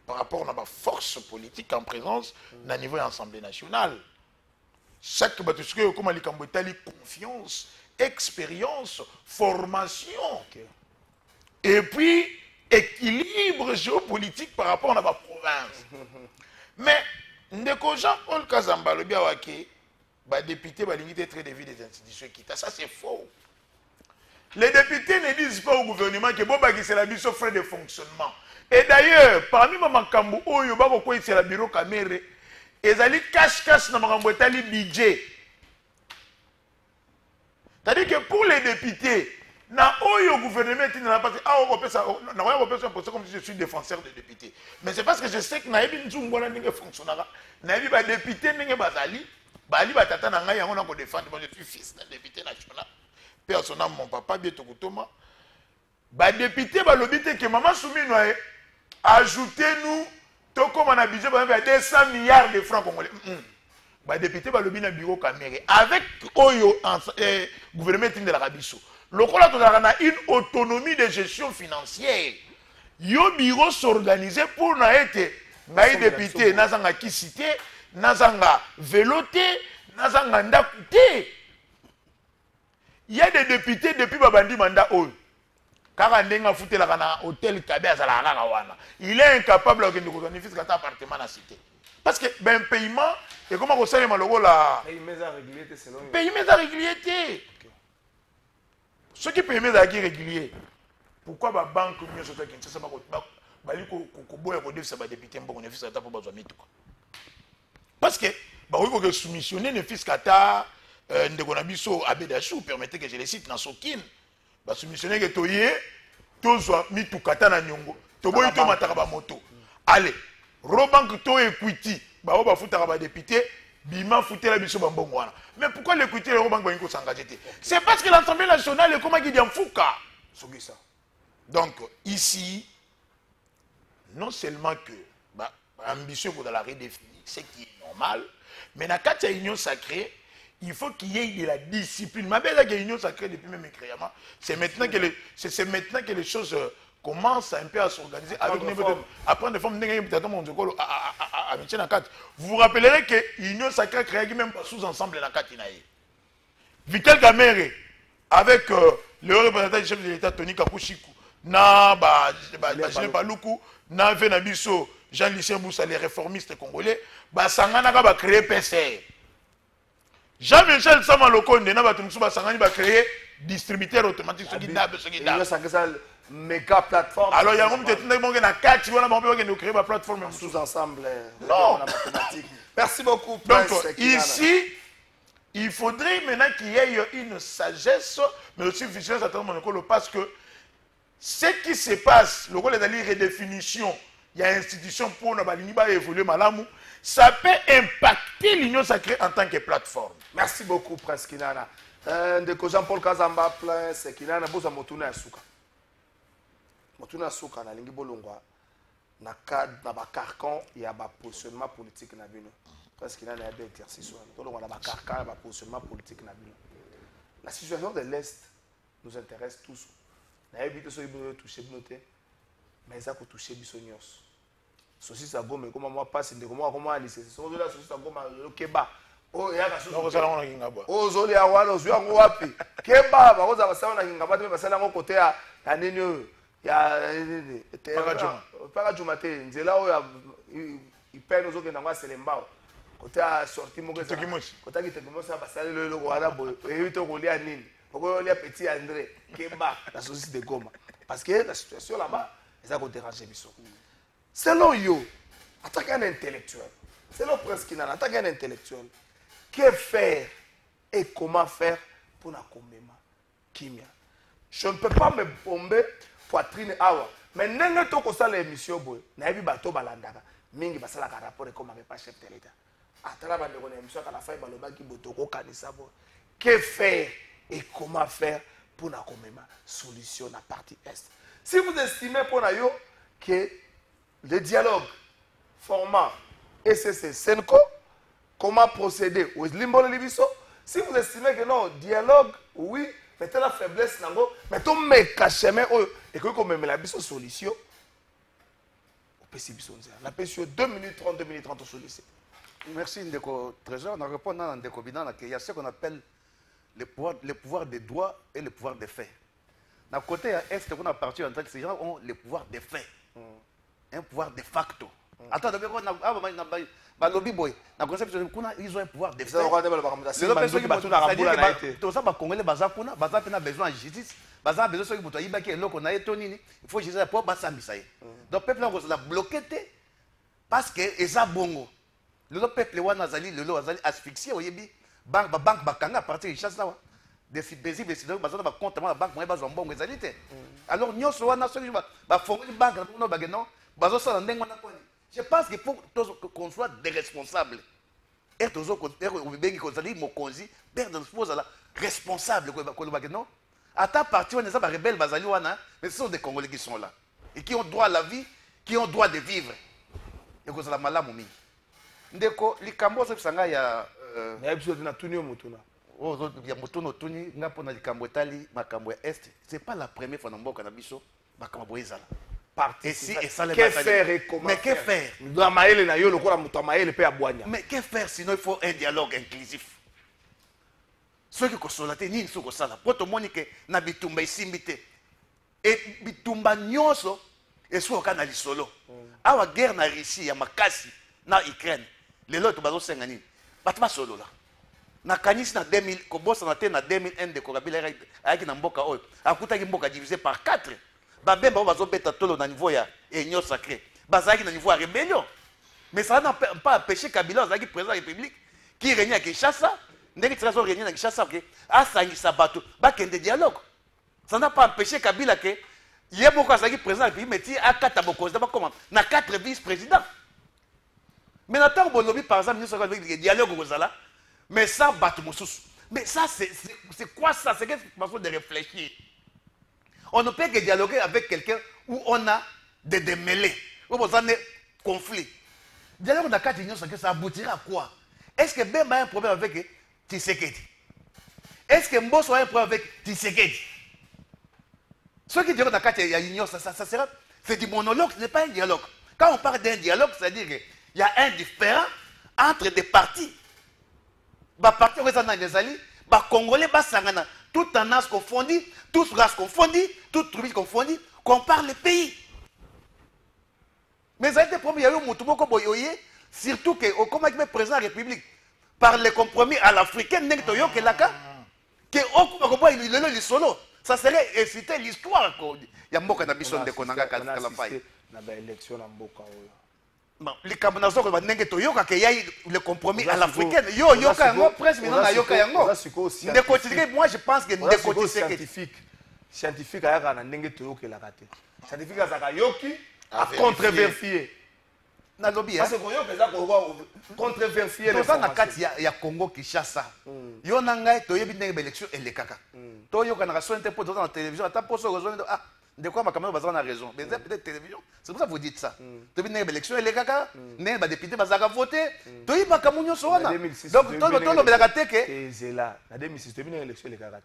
Speaker 7: par rapport à la force politique en présence d'un niveau de l'Assemblée nationale. Chaque bâtisseur, comme il y a confiance, expérience, formation. Et puis, équilibre géopolitique par rapport à la province. Mais, ndeko Jean-Paul Kazamba, le biawake, les députés ont très de vie des institutions qui ça c'est faux. Les députés ne disent pas au gouvernement que bon c'est la mission frais de fonctionnement. Et d'ailleurs, parmi les makambo oyo ba ko c'est la bureau caméré, ezali cache na makambo etali budget. C'est-à-dire que pour les députés, na oyo gouvernement n'a pas comme si je suis défenseur des députés. Mais c'est parce que je sais que naebi nzungwana ninge fonctionnera. Naebi ba député ninge bazali, bali batata na ngai yango na ko défendre. Moi je suis fils d'un député national. Personnellement mon papa bien tokutoma. Ba député ba lobité que maman Soumino ajoutez-nous toko mana budget ba 200 milliards de francs congolais. Ba député ba lobi na bureau caméré avec oyo gouvernement de l'Arabie Saoudite. Lokola tozalaka une autonomie de gestion financière. Yo bureau s'organiser pour na été ngai député nazanga kisité, nazanga veloté, nazanga ndakuté. Il y a des députés depuis babandi mandat oyo. Kaka ndenga futelaka na hôtel Kabe azalaka kaka wana. Il est incapable de kozana fils kata appartement na cité. Parce que ben paiement et comment ko salema lokola paiement régulier. Ceux qui payent mes acquis réguliers, pourquoi la banque mieux sur la Kinshasa parce que il faut soumissionner les fils kata ndekonabiso abedachou permettez que je les cite dans Sokine ba soumissionner que toyé tozwa mitu kata na nyongo toboyi to mataka ba moto allez robank to equity ba ba futaka ba député bima foutela biso bambongo wana. Mais pourquoi l'équité le robank ba s'engager? C'est parce que l'Assemblée nationale est comme qui dit en fouka. Donc ici non seulement que ambition pour la redéfinir, c'est qui est normal, mais dans la union sacrée, il faut qu'il y ait de la discipline. Ma belle union sacrée depuis même création, c'est maintenant que les choses commencent un peu à s'organiser avec apprendre des formes vous vous rappellerez que l'union sacrée créée même pas sous ensemble la Katinaï. Vital Gamere avec le représentant du chef de l'État Tony Kakushiku, na Gilles Paluku, na Venabiso, Jean-Lucien Boussa, les réformistes congolais, Sangana va créer PCR. Jean-Michel Samalokonde, na Batumsuba Sangani va créer distributeur automatique, ce qui d'able, ce qui d'able.
Speaker 6: Méga plateforme.
Speaker 7: Alors il y a un de créer ma plateforme
Speaker 6: sous ensemble.
Speaker 7: Non.
Speaker 6: Merci beaucoup.
Speaker 7: Donc ici, il faudrait maintenant qu'il y ait une sagesse, mais aussi une vigilance à parce que ce qui se passe, le rôle de la redéfinition, il y a une institution pour évoluer malamu, ça peut impacter l'union sacrée en tant que plateforme.
Speaker 6: Merci beaucoup, Prince Kinana. De Jean-Paul Kazamba, Prince Kinana, vous avez Motuna Suka. Motuna Suka, na lingi bolongwa, na cadre, na ba carcan, il y a ba positionnement politique na bino. Prince Kinana a deux exercices. Donc on a ba carcan, ba positionnement politique na bino. La situation de l'Est nous intéresse tous. Na évité ce qui toucher binoté, mais ça peut toucher bisonyos. Saucisse à gomme, comment moi passe, comment aller, c'est ce là saucisse à gomme, le keba. Oh, il y a la saucisse. Oh, zoli à walo, zui à wapi. Keba, bah, vous avez ça, on a une gabate, mais ça n'a pas côté à Nénio. Il y a pas Jumate, c'est là où il perd nos autres dans c'est les mbao. Côté à sortir mon côté qui te commence à passer le Rwanda, et il te roule à Nîmes. Pourquoi il y a petit André, Keba, la saucisse de Goma. Parce que la situation là-bas, ça va déranger Bissot. Selon yo, en tant qu'un intellectuel, selon Prince Kinana, en tant qu'un intellectuel, que faire et comment faire pour la comméma Kimia? Je ne peux pas me bomber poitrine awa. Mais n'engue to ko sala émission boy, na yebi bato balandaka. Mingi basala ka rapport comme avec pas chef de l'État. Atala ba ndeko na émission ka la faille baloba ki botoko kanisa boy. Que faire et comment faire pour la comméma solution la partie est. Si vous estimez pour na yo que le dialogue format SSC Senko, comment procéder aux Limbolo Libiso, si vous estimez que non, dialogue, oui, mettez la faiblesse, mais tout me cache et que comme la biso solution, au PCB, la PCO 2 minutes 30, 2 minutes 30 au solution.
Speaker 5: Merci Ndeko Trésor. On répond à Ndeko Binan qu'il y a ce qu'on appelle le pouvoir des droits et le pouvoir des faits. D'un côté est, on a parti en fait, ces gens ont le pouvoir des faits. Un pouvoir de facto. Attends, ils ont un pouvoir de fait. Il faut gérer pour donc le peuple a bloqué parce que c'est bon. Le peuple a asphyxié, banque bakanga à partir de chasse. paisible décideur baza na ba compte na banque moyen bazwa mbongo ezali te alors nyonso wana soki ba fongoli banque na no bagé non bazo sala ndenge wana kwani je pense qu'il faut qu'on soit des responsables et tozo ko bengi ko zali mokonzi perdre suppose la responsable ko bagé non à ta partie on est ba rebelle bazali wana mais ce sont des Congolais qui sont là et qui ont droit à la vie qui ont droit de vivre et ko zala malamu mingi ndeko likambo so sanga ya
Speaker 6: na episode na tunio mutuna
Speaker 5: oh ya mutuno tuni ngapo na likambo etali makambo ya est c'est pas la première fois na mboka na biso makambo boyezala
Speaker 6: parti
Speaker 5: et si et ça
Speaker 6: que faire et comment
Speaker 5: mais que faire
Speaker 6: dans maele na yo lokola muto maele pe abwanya
Speaker 5: mais que faire sinon il faut un dialogue inclusif ceux qui consolate ni nso ko sala poto monike na bitumba isimbi te et bitumba nyonso eso kana lisolo awa guerre na Russie ya makasi na Ukraine lelo to bazo senga nini bato basolo la na kanisi na 2000 ko bossa na te na 2001 de ko kabila ayaki na mboka oyo akutaki mboka divisé par 4 babemba bazo beta tolo na niveau ya union sacrée bazaki na niveau ya rébellion mais ça n'a pas empêché Kabila zaki président de la République qui régnait à Kinshasa ndenge tsazo régnait à Kinshasa que asangisa bato bakende dialogue ça n'a pas empêché Kabila que yeboko zaki président de la République mais akata bokozi ba comment na 4 vice-présidents. Mais maintenant, on par exemple, nous avons dit dialogue au Zala, mais sans battre Moussous. Mais ça, c'est quoi ça? C'est quelque façon de réfléchir. On ne peut que dialoguer avec quelqu'un où on a des démêlés, où on a des conflits. Dialogue dans 4 unions, ça aboutira à quoi? Est-ce que Bemba a un problème avec Tshisekedi? Est-ce que Mbosso a un problème avec Tshisekedi? Ceux qui dialoguent dans 4 unions, ça sera. C'est du monologue, ce n'est pas un dialogue. Quand on parle d'un dialogue, c'est-à-dire que il y a un différent entre des partis. Les partis les Congolais, toute tendance confondue, toute race confondue, toute tribu confondue, qu'on parle le pays. Mais ça a été promis, il y a eu un surtout que, comme le président de la République, par le compromis à l'Africaine, que solo, ça serait inciter l'histoire. Il y a un mot qu'on a besoin de Konanga Kalafay. Bon, les Camerounais ont le compromis à l'africaine. Moi, je pense que
Speaker 6: scientifique a controversié. Controversié
Speaker 5: ya Congo Kinshasa. Yo nanga to yebi ndenge élection elekaka. To yo kana so interpo dans la télévision ata poso rejoindre ah de quoi ma caméra bazana raison. Mais peut-être télévision. C'est pour ça que vous dites ça. To yebi ndenge élection elekaka, né ba député bazaka voter. To yebi bakamunyo so wana. Donc to lo belaka teke
Speaker 6: ezela. Na 2006 to yebi ndenge élection elekaka.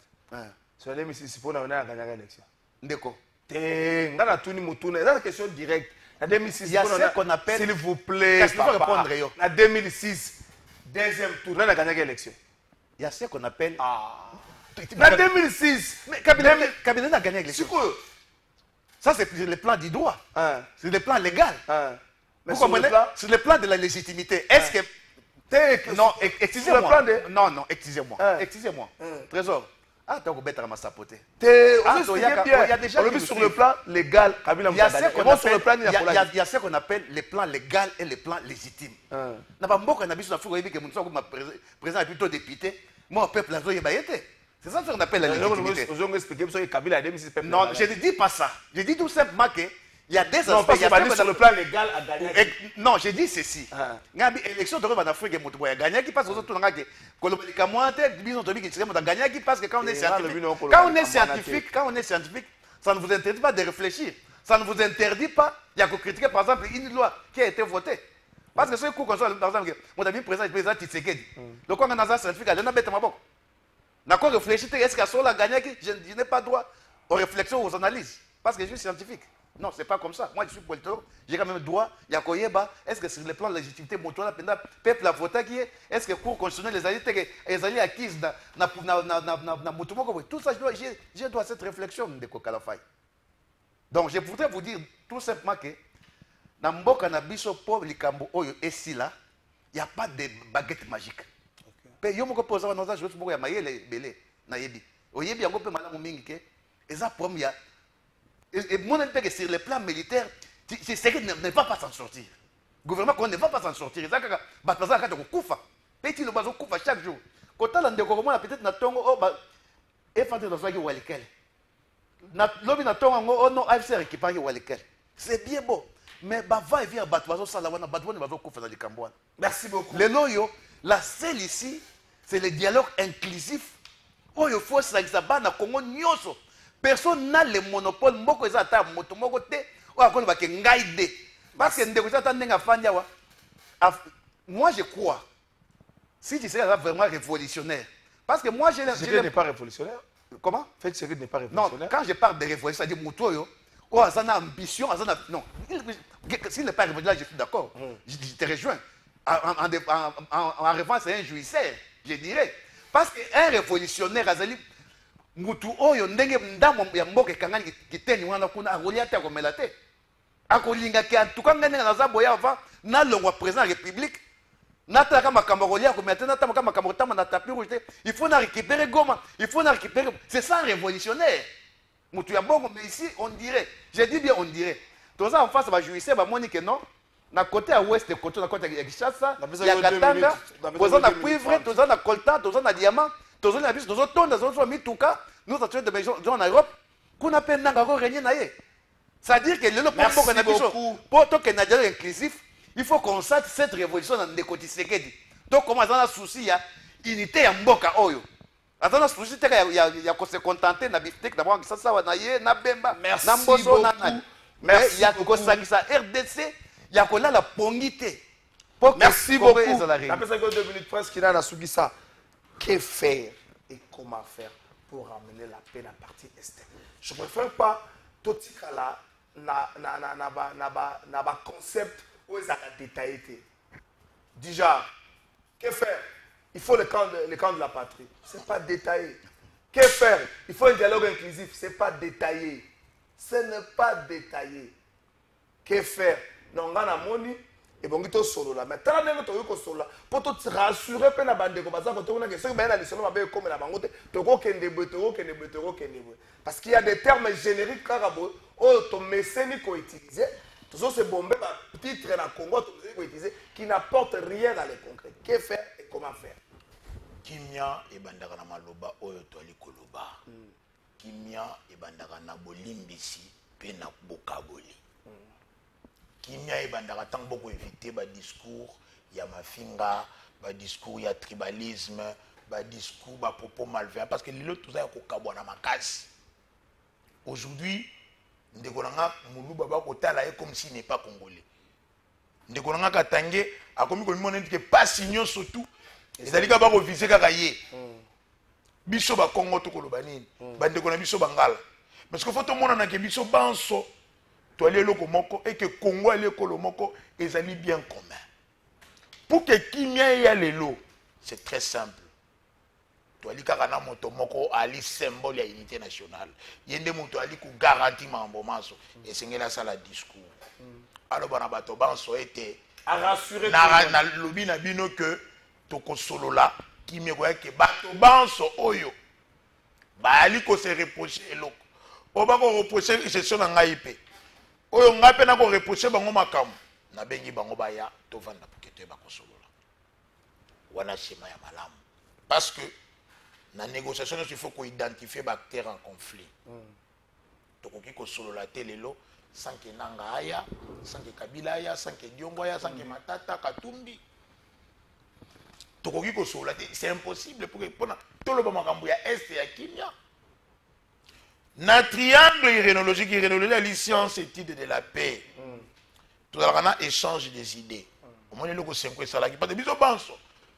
Speaker 6: Sur 2006 pour na gagner l'élection.
Speaker 5: Ndeko.
Speaker 6: Te ngana tuni mutuna, c'est une question directe. En 2006,
Speaker 5: il y a ce qu'on appelle,
Speaker 6: s'il vous plaît, en 2006, deuxième tour, on a gagné l'élection.
Speaker 5: Il y a ce qu'on appelle.
Speaker 6: En 2006,
Speaker 5: mais Kabila a gagné l'élection. Ça, c'est le plan du droit. C'est le plan légal.
Speaker 6: Mais
Speaker 5: vous comprenez? Sur le plan de la légitimité. Est-ce que. Non, excusez-moi. Non, excusez-moi. Excusez-moi. Trésor. Ah, tu as bête à ma sapoter.
Speaker 6: Il y a déjà sur le plan légal.
Speaker 5: Il y a ce qu'on appelle les plans légal et les plans légitimes. N'a pas beaucoup d'habitude sur l'Afrique que mon président est plutôt député. Moi, peuple a été. C'est ça qu'on appelle la légitimité. Non, je ne dis pas ça. Je dis tout simplement que il y a des aspects.
Speaker 6: Non, pas sur le plan légal à gagner.
Speaker 5: Non, je dis ceci. L'élection de l'Afrique est gagnée qui passe aux autres langues. Quand on est scientifique, ça ne vous interdit pas de réfléchir. Ça ne vous interdit pas, il y a que critiquer par exemple une loi qui a été votée. Parce que ce coup, par exemple, mon ami président Tshisekedi, le quoi on a scientifique, il y a bête ma boque. D'accord, réfléchir, est-ce qu'il y a gagné, je n'ai pas droit aux réflexions, aux analyses. Parce que je suis scientifique. Non, ce n'est pas comme ça. Moi, je suis politique, j'ai quand même droit. Il y a Koyeba. Est-ce que sur le plan de la légitimité, mon peuple a voté qui est? Est-ce que pour constitutionnel, les alliés acquises tout ça, je dois cette réflexion de Kokalafay. Donc, je voudrais vous dire tout simplement que dans Mboka na biso pour likambo oyo esila, il n'y a pas de baguette magique. Mais yo moko poza wana je veux ya mayele belé na yebi. Oyebi yango pe malamu mingi ke eza problème ya. Et mon avis que sur le plan militaire, c'est qu'il ne va pas s'en sortir. Le gouvernement ne va pas s'en sortir. Il y a chaque jour. Quand on a peut-être na tongo et Fante dans qui Walikel. Lobi na tonga ngo ono AFC récupéré Walikel. C'est bien beau. Mais va et vient battre bazo salawana batwana bazo kufa dans les Cambouane.
Speaker 6: Merci beaucoup.
Speaker 5: Les loyo, la seule ici, c'est le dialogue inclusif. Oh, il faut ça na Congo nyoso. Personne n'a le monopole mboko ezata moto moko te. O akoni ba ke ngaide. Parce que ndeko zata ndenga fanya wa. Moi je crois. Si tu sais vraiment révolutionnaire. Parce que moi je
Speaker 6: n'est pas révolutionnaire.
Speaker 5: Comment?
Speaker 6: Fait que n'est pas révolutionnaire.
Speaker 5: Non, quand je parle de révolution, c'est-à-dire Moutoyo, oh, ça a ambition, non. S'il n'est pas révolutionnaire, je suis d'accord. Je te rejoins. En référence, c'est un jouisseur, je dirais. Parce qu'un révolutionnaire, Azali, Moutou, oh, ndenge ndamo ya mboke kangani kiteni wana kuna agoliate akomelate. Akolinga ki en tout cas ngene na zaboya avant na longwa président de la République. Nata kama Camerounais comme maintenant nata kama Cameroun na tapis rouge, il faut na récupérer Goma, il faut na récupérer, c'est ça un révolutionnaire. Moutou ya bongo mais ici on dirait, je dis bien on dirait. Tous en face va jouir ba moni que non. Na côté à ouest côté na côté ya Kinshasa, ya Katanga, tous na cuivre, tous na coltan, tous na diamant, tous na bis, tous tonda, tous mituka, nous avons de maison en Europe. Qu'on appelle nanga ko régner na ye. C'est-à-dire que le pour na biso pour to que na dialogue inclusif. Il faut qu'on sache cette révolution dans les côtés Sekedi. Donc, comment ça a un souci, il y a unité à Mboka Oyo. Attends, souci, il y a qu'on se contenter, na biftek, d'abord, ça, na Bemba, na Mboso, na Nani. Mais il y a qu'on s'agisse à RDC, il y a qu'on a la pongité.
Speaker 6: Merci beaucoup. La personne qui a 2 minutes presque, il a la Sugissa. Que faire et comment faire pour ramener la paix dans la partie est? Je ne préfère pas tout ce cas-là, na concept. Détaillé. Déjà, que faire? Il faut le camp de la patrie. Ce n'est pas détaillé. Que faire? Il faut un dialogue inclusif. Ce n'est pas détaillé. Ce n'est pas détaillé. Que faire? Non, on a moni et bon, on solo là. Mais tant que tu es solo là, pour te rassurer, que la bande comme ça, quand on a que ça, ben la licence va bien comme la bangote. Parce qu'il y a des termes génériques carabo. Oh, ton mécénique qu'on utilise. Tout ça, c'est bombé par titre dans le Congo qui n'apporte rien dans les concrets. Que faire et comment faire?
Speaker 7: Kimia et bandagana maloba oyo toali koloba. Kimia et bandagana bolimbisi pe na bokaboli. Kimia et bandagana tant beaucoup éviter ba discours ya mafinga, ba discours ya tribalisme, ba discours ba propos malveillants parce que l'autre tout ça ya kokabwa na makasi. Aujourd'hui Ndekolanga Moulou Baba Kotala est comme s'il n'est pas congolais. Ndekolanga Katangé a commis comme on dit que pas signon surtout. C'est-à-dire qu'il va reviser Kakaye. Biso ba Congo to Kolobanini. Bandekona biso Bangala. Parce que faut tout le monde que biso banso. To aller loko moko et que Congo aller kolomoko ils allaient bien commun. Pour que Kimia y a les lots, c'est très simple. Toali kakana moto moko ali symbole ya unité nationale yende moto ali ku garantie mambo maso et sengela sala discours alors bana bato banso était
Speaker 6: à rassurer
Speaker 7: na lobi na bino que toko solo la kimi ko yake bato banso oyo ba ali ko se reprocher eloko o ba ko reprocher gestion na ngai pe oyo ngape na ko reprocher bango makamu na bengi bango baya to vanda pokete ba ko solo la wana shema ya malamu parce que dans la négociation, il faut qu'on identifie les acteurs en conflit. Donc, il faut solo la télé, sans que Nanga aya, sans que Kabila aya, sans que Diongo aya, sans que Matata, Katumbi. Donc, il faut solo la télé. C'est impossible pour tout le monde qui est Est et à Kimia. Dans le triangle irénologique, la science étude de la paix. Tout le monde échange des idées. Au moins, il y a 5 salariés. Parce que,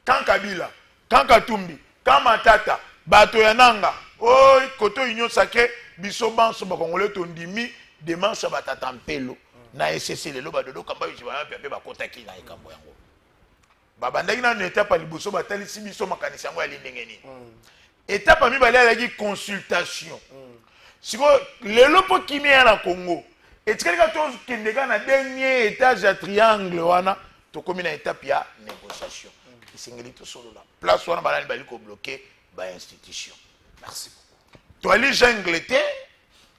Speaker 7: quand Kabila, quand Katumbi, quand Matata, bato yananga, oh, koto union sacrée, biso banso bakongole tondimi, demanche batata mpelo, na SCC lelo badodo kamba yibana pepe bakota ki na ekambo yango. Babandaki na étape liboso batali si biso makanisi yango ya lindenge nini. Étape mibale alaki consultation. Siko lelo po kimia na Congo. Etikali ka to kindeka na dernier étage ya triangle wana, to komi na étape ya négociation. Singeli solo la place wana balali bali ko bloquer ba institution.
Speaker 6: Merci.
Speaker 7: To ali Angleterre,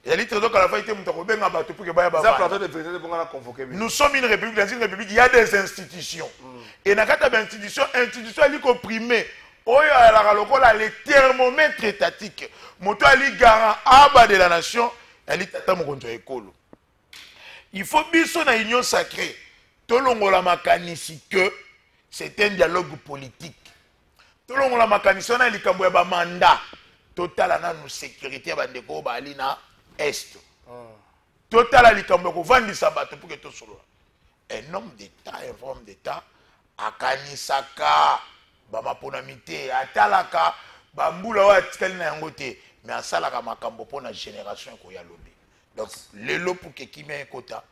Speaker 7: ali trésor à la fin était mutako benga bato pour que baya ba.
Speaker 6: Ça plateau de président pour qu'on convoquer.
Speaker 7: Nous sommes une république, dans une république il y a des institutions. Et na kata ba institution ali ko primer oyo alaka lokola le thermomètre étatique moto ali garant aba de la nation ali tata mokonzi ya ekolo. Il faut biso na union sacrée tolongola makanisi que c'est un dialogue politique. Tolongola makanisi na likambo ya ba mandat totala na no sécurité ya bandeko bali na est. Totala likambo ko vandisa bato pour que to solo. Un homme d'état, un homme d'état akanisaka ba maponamité atalaka bambula wa tikali na yango te mais asalaka makambo pona génération ko ya lobi. Donc lelo pour que kimia ekota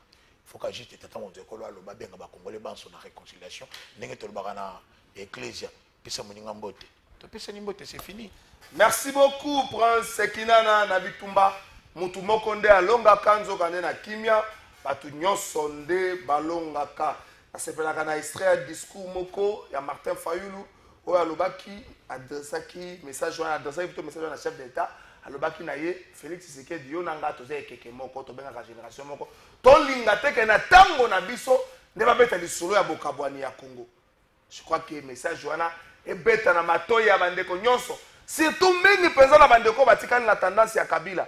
Speaker 7: faut que juste tata mon ekolo aloba benga ba congolais banso na réconciliation ndenge tolobaka na ecclésia pesa moninga mbote to pesa ni mbote c'est fini.
Speaker 6: Merci beaucoup Prince Sekinana na bitumba mutu moko nde alongaka nzoka nde na kimia batu nyonso nde balongaka asepelaka na extrait discours moko ya Martin Fayulu oyo alobaki adressaki message wana adressaki plutôt message wana chef d'état alobaki na ye Félix Tshisekedi yo nanga toza ekeke moko tobengaka génération moko tolinga teke na tango na biso nde babeta lisolo ya bokabwani ya Congo. Je crois que message wana ebeta na matoyi ya bandeko nyonso surtout mingi mpenza na bandeko batikali na tendance ya Kabila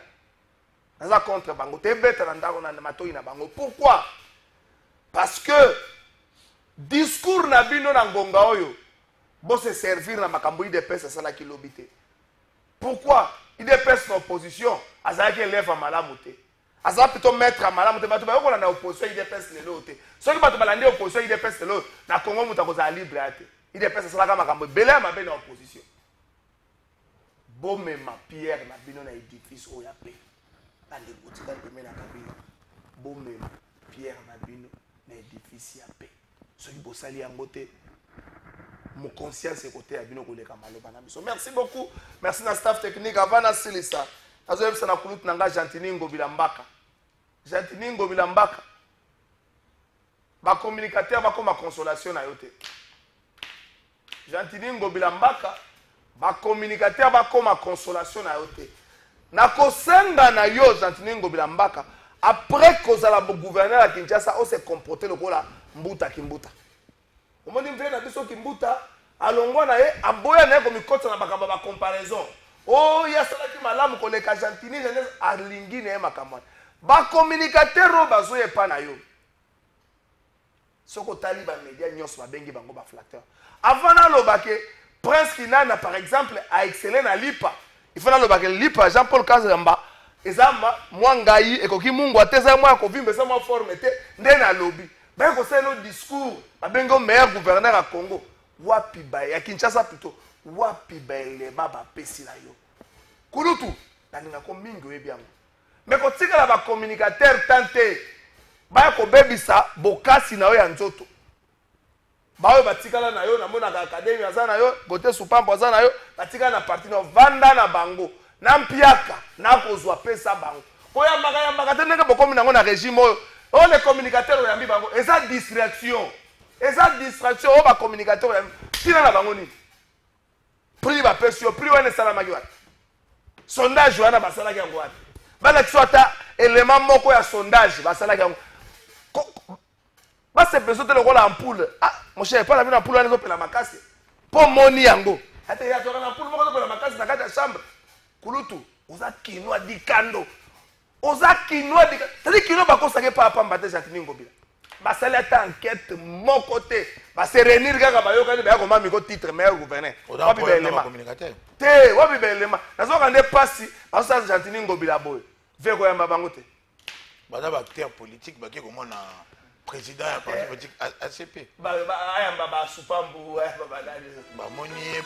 Speaker 6: naza contre bango te ebeta na ndako na matoyi na bango. Pourquoi? Parce que discours na bino na ngonga oyo bo se servir na makambo IDPS asalaki lobi te. Pourquoi? IDPS na opposition azalaki élève à malamu te azala plutôt maître à malamu te bato bayokola na opposition IDPS lelo te soki bato balandi opposition IDPS lelo na Congo mutu akozala libre ate IDPS asalaka makambo ebele ya mabe na opposition. Bomema pierre na bino na édifice oyo ape bandeko tikali peme na Kabila bomema pierre na bino na édifice ya pe soki bosali yango te mon conscience est côté à bino koleka maloba na biso. Merci beaucoup. Merci na staff technique avant Silisa. Azo yebisa na kulut nanga Gentini Ngobila Mbaka. Gentini Ngobila Mbaka. Ba communicateur ba comme consolation na yote. Gentini Ngobila Mbaka ba communicateur ba comme consolation na yote. Na kosenga na yo Gentini Ngobila Mbaka après kozala bo gouverneur à Kinshasa on s'est comporté lokola mbuta kimbuta. Omoni mvele na biso kimbuta alongwa na ye aboya na ye komikota na bakamba ba comparaison. Oh ya salaki malamu koleka Gentini jeunesse alingi na ye makamwa. Ba communicateur o bazo ye pa na yo. Soko tali ba média nyos ba bengi bango ba flatteur. Avant na lobake Prince Kinana par exemple a excellé na lipa. Il faut na lobake lipa Jean-Paul Kazamba ezama mwangai ekoki mungu ateza mwa ko vimbe sa mwa forme te nde na lobby. Ben ko c'est le discours abengo meilleur gouverneur à Congo wapi ba ya Kinshasa plutôt wapi ba le baba pesi na yo kulutu na ko mingi we biango mais ko tika ba communicateur tenté ba ko bebisa bokasi na yo ya nzoto ba yo batikala na yo na mona ka academy aza na yo bote supampo aza na yo batika na parti no vanda na bango na mpiaka na kozwa pesa bango ko ya mbaka te ndenge bokomi nango na régime oyo. Oh les communicateurs oyambi bango eza distraction o ba communicateur oyambi tina na bango ni prix ba pesio prix wana salamaki wapi sondage wana basalaki yango wapi balakisi ata élément moko ya sondage basalaki yango base besoin te lokola ampoule mon cher pas la bino ampoule wana ezopela makasi po moni yango ate ya toka na ampoule moko ezopela makasi na kati ya chambre kulutu oza kinwa dikando oza kinwa dikando c'est-à-dire kino bakosake pa pamba te Gentini Ngobila basali ata enquête moko te base réunir kaka bayokani baya komami ko titre meilleur gouverneur wapi baelema te wapi baelema nazoka nde pasi basala Gentini Ngobila boye ve koyamba bango te
Speaker 7: baza baacteur politique bake komona président ya parti politique ACP
Speaker 6: ayamba basupambu ayamba badali
Speaker 7: bamoni